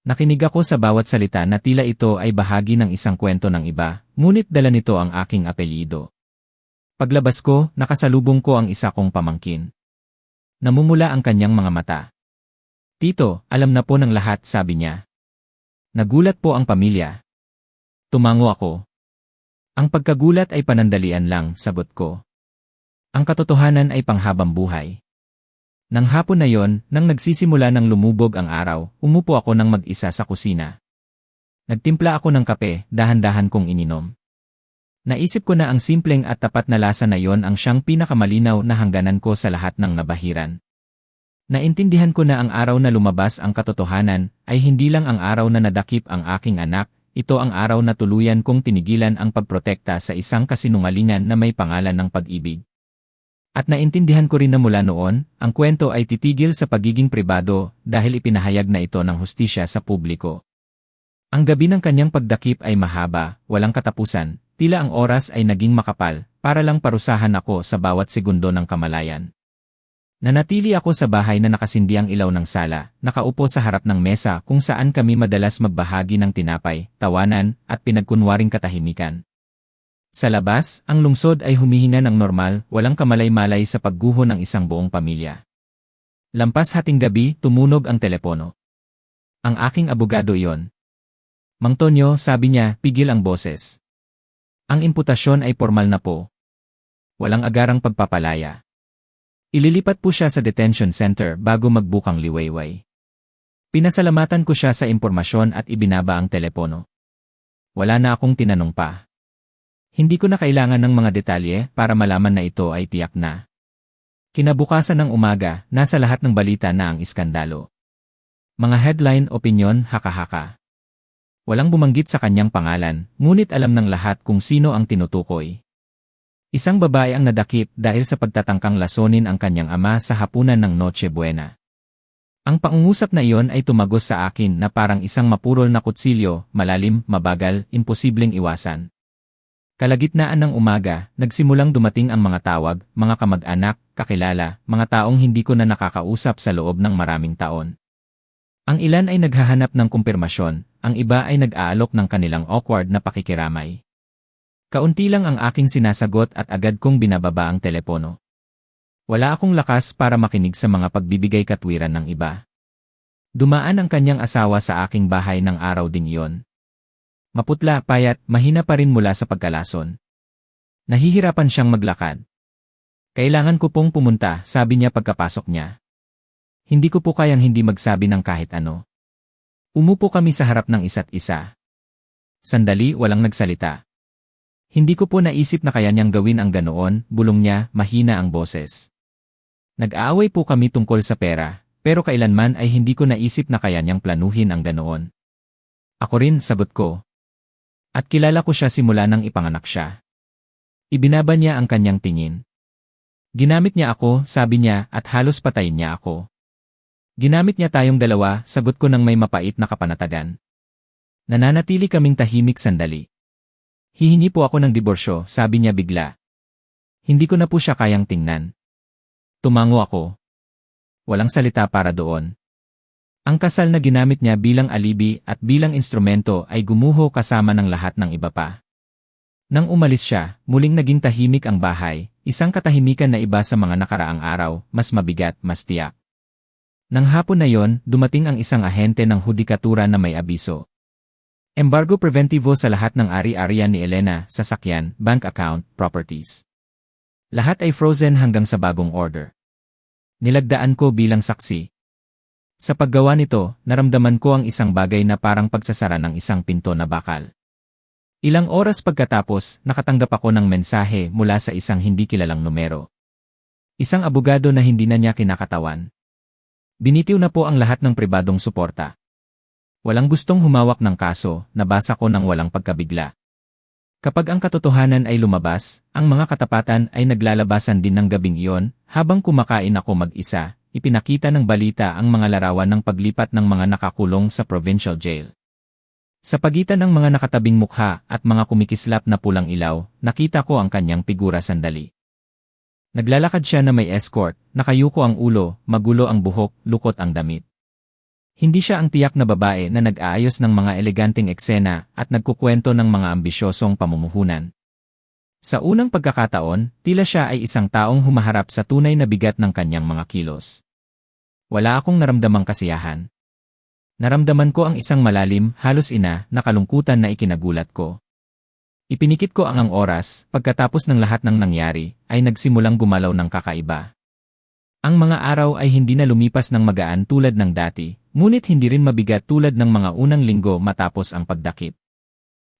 S1: Nakinig ako sa bawat salita na tila ito ay bahagi ng isang kwento ng iba, ngunit dala nito ang aking apelyido. Paglabas ko, nakasalubong ko ang isa kong pamangkin. Namumula ang kanyang mga mata. Tito, alam na po ng lahat, sabi niya. Nagulat po ang pamilya. Tumango ako. Ang pagkagulat ay panandalian lang, sagot ko. Ang katotohanan ay panghabang buhay. Nang hapon na yon, nang nagsisimula ng lumubog ang araw, umupo ako ng mag-isa sa kusina. Nagtimpla ako ng kape, dahan-dahan kong ininom. Naisip ko na ang simpleng at tapat na lasa na yon ang siyang pinakamalinaw na hangganan ko sa lahat ng nabahiran. Naintindihan ko na ang araw na lumabas ang katotohanan ay hindi lang ang araw na nadakip ang aking anak, ito ang araw na tuluyan kong tinigilan ang pagprotekta sa isang kasinungalingan na may pangalan ng pag-ibig. At naintindihan ko rin na mula noon, ang kwento ay titigil sa pagiging pribado dahil ipinahayag na ito ng hustisya sa publiko. Ang gabi ng kanyang pagdakip ay mahaba, walang katapusan, tila ang oras ay naging makapal para lang parusahan ako sa bawat segundo ng kamalayan. Nanatili ako sa bahay na nakasindi ang ilaw ng sala, nakaupo sa harap ng mesa kung saan kami madalas magbahagi ng tinapay, tawanan, at pinagkunwaring katahimikan. Sa labas, ang lungsod ay humihinga ng normal, walang kamalay-malay sa pagguho ng isang buong pamilya. Lampas hating gabi, tumunog ang telepono. Ang aking abogado iyon. Mang Tonyo, sabi niya, pigil ang boses. Ang imputasyon ay formal na po. Walang agarang pagpapalaya. Ililipat po siya sa detention center bago magbukang liwayway. Pinasalamatan ko siya sa impormasyon at ibinaba ang telepono. Wala na akong tinanong pa. Hindi ko na kailangan ng mga detalye para malaman na ito ay tiyak na. Kinabukasan ng umaga, nasa lahat ng balita na ang iskandalo. Mga headline, opinyon, haka-haka. Walang bumanggit sa kanyang pangalan, ngunit alam ng lahat kung sino ang tinutukoy. Isang babae ang nadakip dahil sa pagtatangkang lasonin ang kanyang ama sa hapunan ng Noche Buena. Ang pangungusap na iyon ay tumagos sa akin na parang isang mapurol na kutsilyo, malalim, mabagal, imposibleng iwasan. Kalagitnaan ng umaga, nagsimulang dumating ang mga tawag, mga kamag-anak, kakilala, mga taong hindi ko na nakakausap sa loob ng maraming taon. Ang ilan ay naghahanap ng kumpirmasyon, ang iba ay nag-aalok ng kanilang awkward na pakikiramay. Kaunti lang ang aking sinasagot at agad kong binababa ang telepono. Wala akong lakas para makinig sa mga pagbibigay katwiran ng iba. Dumaan ang kanyang asawa sa aking bahay ng araw ding iyon. Maputla, payat, mahina pa rin mula sa pagkalason. Nahihirapan siyang maglakad. Kailangan ko pong pumunta, sabi niya pagkapasok niya. Hindi ko po kayang hindi magsabi ng kahit ano. Umupo kami sa harap ng isa't isa. Sandali, walang nagsalita. Hindi ko po naisip na kaya niyang gawin ang ganoon, bulong niya, mahina ang boses. Nag-aaway po kami tungkol sa pera, pero kailanman ay hindi ko naisip na kaya niyang planuhin ang ganoon. Ako rin, sagot ko. At kilala ko siya simula nang ipanganak siya. Ibinaba niya ang kanyang tingin. Ginamit niya ako, sabi niya, at halos patayin niya ako. Ginamit niya tayong dalawa, sagot ko ng may mapait na kapanatagan. Nananatili kaming tahimik sandali. Hihingi po ako ng diborsyo, sabi niya bigla. Hindi ko na po siya kayang tingnan. Tumango ako. Walang salita para doon. Ang kasal na ginamit niya bilang alibi at bilang instrumento ay gumuho kasama ng lahat ng iba pa. Nang umalis siya, muling naging tahimik ang bahay, isang katahimikan na iba sa mga nakaraang araw, mas mabigat, mas tiyak. Nang hapon na yon, dumating ang isang ahente ng hudikatura na may abiso. Embargo preventivo sa lahat ng ari-arian ni Elena, sasakyan, bank account, properties. Lahat ay frozen hanggang sa bagong order. Nilagdaan ko bilang saksi. Sa paggawa nito, naramdaman ko ang isang bagay na parang pagsasara ng isang pinto na bakal. Ilang oras pagkatapos, nakatanggap ako ng mensahe mula sa isang hindi kilalang numero. Isang abogado na hindi na niya kinakatawan. Binitiw na po ang lahat ng pribadong suporta. Walang gustong humawak ng kaso, nabasa ko ng walang pagkabigla. Kapag ang katotohanan ay lumabas, ang mga katapatan ay naglalabasan din ng gabing iyon, habang kumakain ako mag-isa, ipinakita ng balita ang mga larawan ng paglipat ng mga nakakulong sa provincial jail. Sa pagitan ng mga nakatabing mukha at mga kumikislap na pulang ilaw, nakita ko ang kanyang figura sandali. Naglalakad siya na may escort, nakayuko ang ulo, magulo ang buhok, lukot ang damit. Hindi siya ang tiyak na babae na nag-aayos ng mga eleganteng eksena at nagkukwento ng mga ambisyosong pamumuhunan. Sa unang pagkakataon, tila siya ay isang taong humaharap sa tunay na bigat ng kanyang mga kilos. Wala akong naramdamang kasiyahan. Naramdaman ko ang isang malalim, halos na kalungkutan na ikinagulat ko. Ipinikit ko ang oras, pagkatapos ng lahat ng nangyari, ay nagsimulang gumalaw ng kakaiba. Ang mga araw ay hindi na lumipas ng magaan tulad ng dati, ngunit hindi rin mabigat tulad ng mga unang linggo matapos ang pagdakip.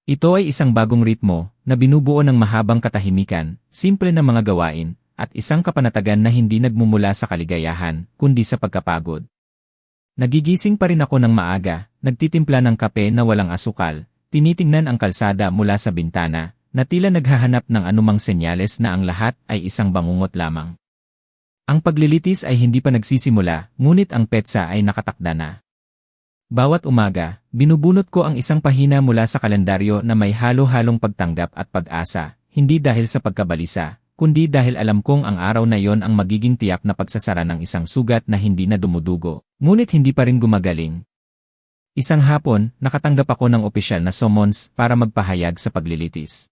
S1: Ito ay isang bagong ritmo na binubuo ng mahabang katahimikan, simple na mga gawain, at isang kapanatagan na hindi nagmumula sa kaligayahan, kundi sa pagkapagod. Nagigising pa rin ako ng maaga, nagtitimpla ng kape na walang asukal, tinitingnan ang kalsada mula sa bintana, na tila naghahanap ng anumang senyales na ang lahat ay isang bangungot lamang. Ang paglilitis ay hindi pa nagsisimula, ngunit ang petsa ay nakatakda na. Bawat umaga, binubunot ko ang isang pahina mula sa kalendaryo na may halo-halong pagtanggap at pag-asa, hindi dahil sa pagkabalisa, kundi dahil alam kong ang araw na yon ang magiging tiyak na pagsasara ng isang sugat na hindi na dumudugo, ngunit hindi pa rin gumagaling. Isang hapon, nakatanggap ako ng opisyal na summons para magpahayag sa paglilitis.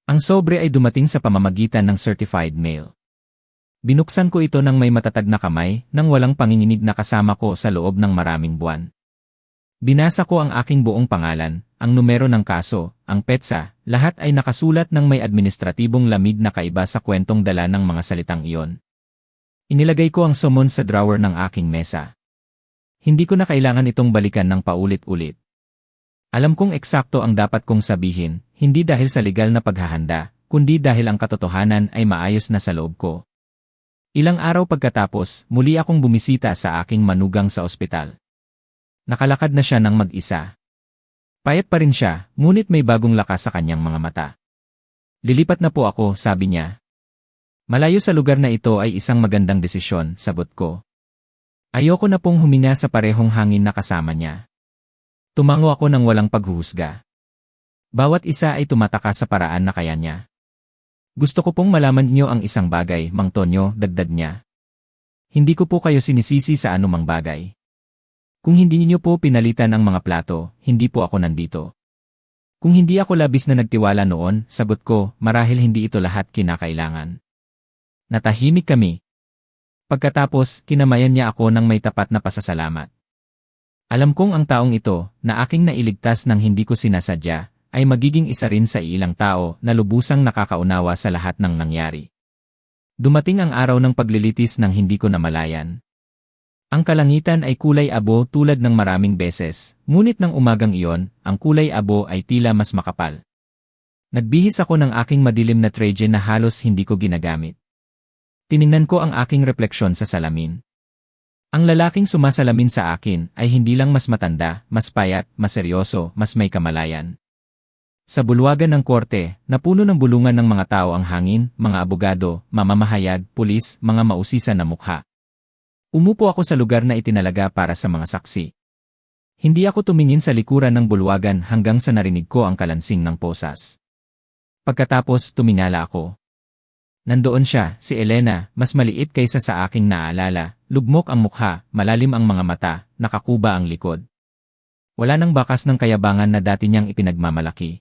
S1: Ang sobre ay dumating sa pamamagitan ng certified mail. Binuksan ko ito ng may matatag na kamay nang walang panginginig na kasama ko sa loob ng maraming buwan. Binasa ko ang aking buong pangalan, ang numero ng kaso, ang petsa, lahat ay nakasulat ng may administratibong lamig na kaiba sa kwentong dala ng mga salitang iyon. Inilagay ko ang summons sa drawer ng aking mesa. Hindi ko na kailangan itong balikan ng paulit-ulit. Alam kong eksakto ang dapat kong sabihin, hindi dahil sa legal na paghahanda, kundi dahil ang katotohanan ay maayos na sa loob ko. Ilang araw pagkatapos, muli akong bumisita sa aking manugang sa ospital. Nakalakad na siya ng mag-isa. Payat pa rin siya, ngunit may bagong lakas sa kanyang mga mata. Lilipat na po ako, sabi niya. Malayo sa lugar na ito ay isang magandang desisyon, sagot ko. Ayoko na pong huminga sa parehong hangin na kasama niya. Tumango ako ng walang paghuhusga. Bawat isa ay tumataka sa paraan na kaya niya. Gusto ko pong malaman niyo ang isang bagay, Mang Tonyo, dagdag niya. Hindi ko po kayo sinisisi sa anumang bagay. Kung hindi niyo po pinalitan ang mga plato, hindi po ako nandito. Kung hindi ako labis na nagtiwala noon, sagot ko, marahil hindi ito lahat kinakailangan. Natahimik kami. Pagkatapos, kinamayan niya ako ng may tapat na pasasalamat. Alam kong ang taong ito, na aking nailigtas ng hindi ko sinasadya, ay magiging isa rin sa ilang tao na lubusang nakakaunawa sa lahat ng nangyari. Dumating ang araw ng paglilitis ng hindi ko namalayan. Ang kalangitan ay kulay abo tulad ng maraming beses, ngunit ng umagang iyon, ang kulay abo ay tila mas makapal. Nagbihis ako ng aking madilim na traje na halos hindi ko ginagamit. Tiningnan ko ang aking refleksyon sa salamin. Ang lalaking sumasalamin sa akin ay hindi lang mas matanda, mas payat, mas seryoso, mas may kamalayan. Sa bulwagan ng korte, napuno ng bulungan ng mga tao ang hangin, mga abogado, mamamahayag, pulis, mga mausisa na mukha. Umupo ako sa lugar na itinalaga para sa mga saksi. Hindi ako tumingin sa likuran ng bulwagan hanggang sa narinig ko ang kalansing ng posas. Pagkatapos tumingala ako. Nandoon siya, si Elena, mas maliit kaysa sa aking naalala, lugmok ang mukha, malalim ang mga mata, nakakuba ang likod. Wala nang bakas ng kayabangan na dati niyang ipinagmamalaki.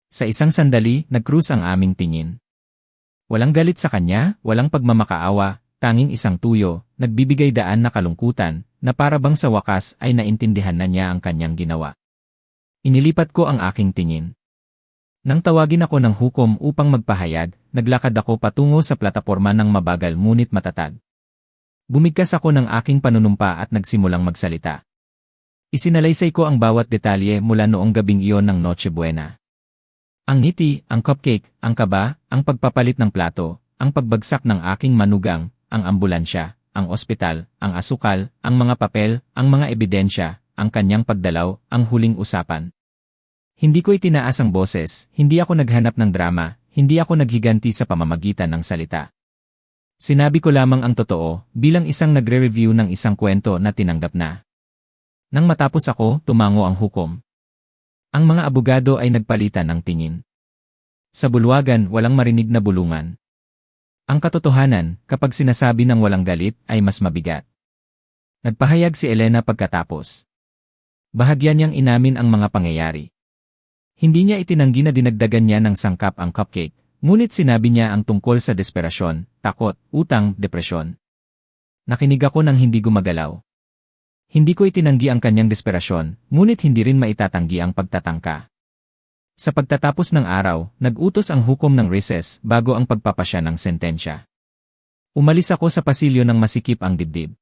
S1: Sa isang sandali, nag-cruise ang aming tingin. Walang galit sa kanya, walang pagmamakaawa, tanging isang tuyo, nagbibigay daan na kalungkutan, na para bang sa wakas ay naintindihan na niya ang kanyang ginawa. Inilipat ko ang aking tingin. Nang tawagin ako ng hukom upang magpahayag, naglakad ako patungo sa plataporma ng mabagal ngunit matatag. Bumigkas ako ng aking panunumpa at nagsimulang magsalita. Isinalaysay ko ang bawat detalye mula noong gabing iyon ng Noche Buena. Ang ngiti, ang cupcake, ang kaba, ang pagpapalit ng plato, ang pagbagsak ng aking manugang, ang ambulansya, ang ospital, ang asukal, ang mga papel, ang mga ebidensya, ang kanyang pagdalaw, ang huling usapan. Hindi ko itinaas ang boses, hindi ako naghanap ng drama, hindi ako naghiganti sa pamamagitan ng salita. Sinabi ko lamang ang totoo, bilang isang nagre-review ng isang kwento na tinanggap na. Nang matapos ako, tumango ang hukom. Ang mga abogado ay nagpalitan ng tingin. Sa bulwagan, walang marinig na bulungan. Ang katotohanan, kapag sinasabi ng walang galit, ay mas mabigat. Nagpahayag si Elena pagkatapos. Bahagyan niyang inamin ang mga pangyayari. Hindi niya itinanggi na dinagdagan niya ng sangkap ang cupcake, ngunit sinabi niya ang tungkol sa desperasyon, takot, utang, depresyon. Nakinig ako nang hindi gumagalaw. Hindi ko itinanggi ang kanyang desperasyon, ngunit hindi rin maitatanggi ang pagtatangka. Sa pagtatapos ng araw, nag-utos ang hukom ng recess bago ang pagpapasya ng sentensya. Umalis ako sa pasilyo ng masikip ang dibdib.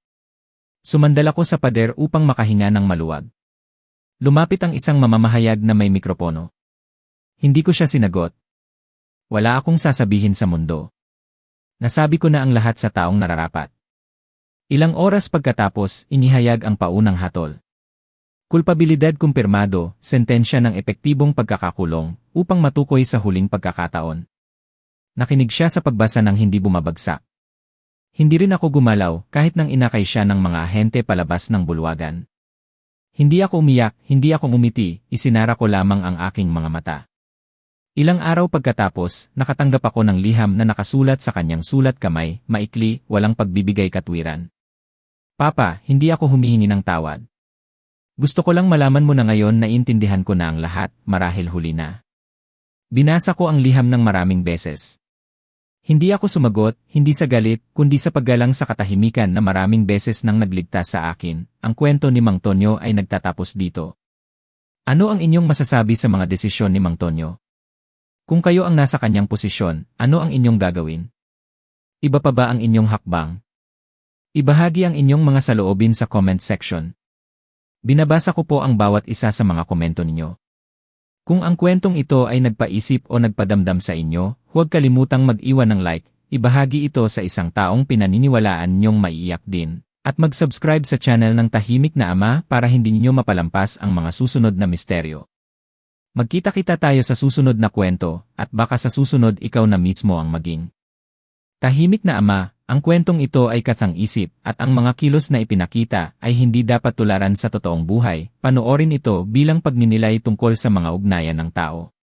S1: Sumandal ako sa pader upang makahinga ng maluwag. Lumapit ang isang mamamahayag na may mikropono. Hindi ko siya sinagot. Wala akong sasabihin sa mundo. Nasabi ko na ang lahat sa taong nararapat. Ilang oras pagkatapos, inihayag ang paunang hatol. Kulpabilidad kumpirmado, sentensya ng epektibong pagkakakulong, upang matukoy sa huling pagkakataon. Nakinig siya sa pagbasa ng hindi bumabagsak. Hindi rin ako gumalaw kahit nang inakay siya ng mga ahente palabas ng bulwagan. Hindi ako umiyak, hindi ako umiti, isinara ko lamang ang aking mga mata. Ilang araw pagkatapos, nakatanggap ako ng liham na nakasulat sa kanyang sulat kamay, maikli, walang pagbibigay katwiran. Papa, hindi ako humihingi ng tawad. Gusto ko lang malaman mo na ngayon na intindihan ko na ang lahat, marahil huli na. Binasa ko ang liham ng maraming beses. Hindi ako sumagot, hindi sa galit, kundi sa paggalang sa katahimikan na maraming beses nang nagligtas sa akin. Ang kwento ni Mang Tonyo ay nagtatapos dito. Ano ang inyong masasabi sa mga desisyon ni Mang Tonyo? Kung kayo ang nasa kanyang posisyon, ano ang inyong gagawin? Iba pa ba ang inyong hakbang? Ibahagi ang inyong mga saloobin sa comment section. Binabasa ko po ang bawat isa sa mga komento ninyo. Kung ang kwentong ito ay nagpaisip o nagpadamdam sa inyo, huwag kalimutang mag-iwan ng like, ibahagi ito sa isang taong pinaniniwalaan ninyong maiiyak din, at mag-subscribe sa channel ng Tahimik na Ama para hindi ninyo mapalampas ang mga susunod na misteryo. Magkita-kita tayo sa susunod na kwento, at baka sa susunod ikaw na mismo ang maging Tahimik na Ama. Ang kwentong ito ay kathang-isip at ang mga kilos na ipinakita ay hindi dapat tularan sa totoong buhay. Panoorin ito bilang pagninilay tungkol sa mga ugnayan ng tao.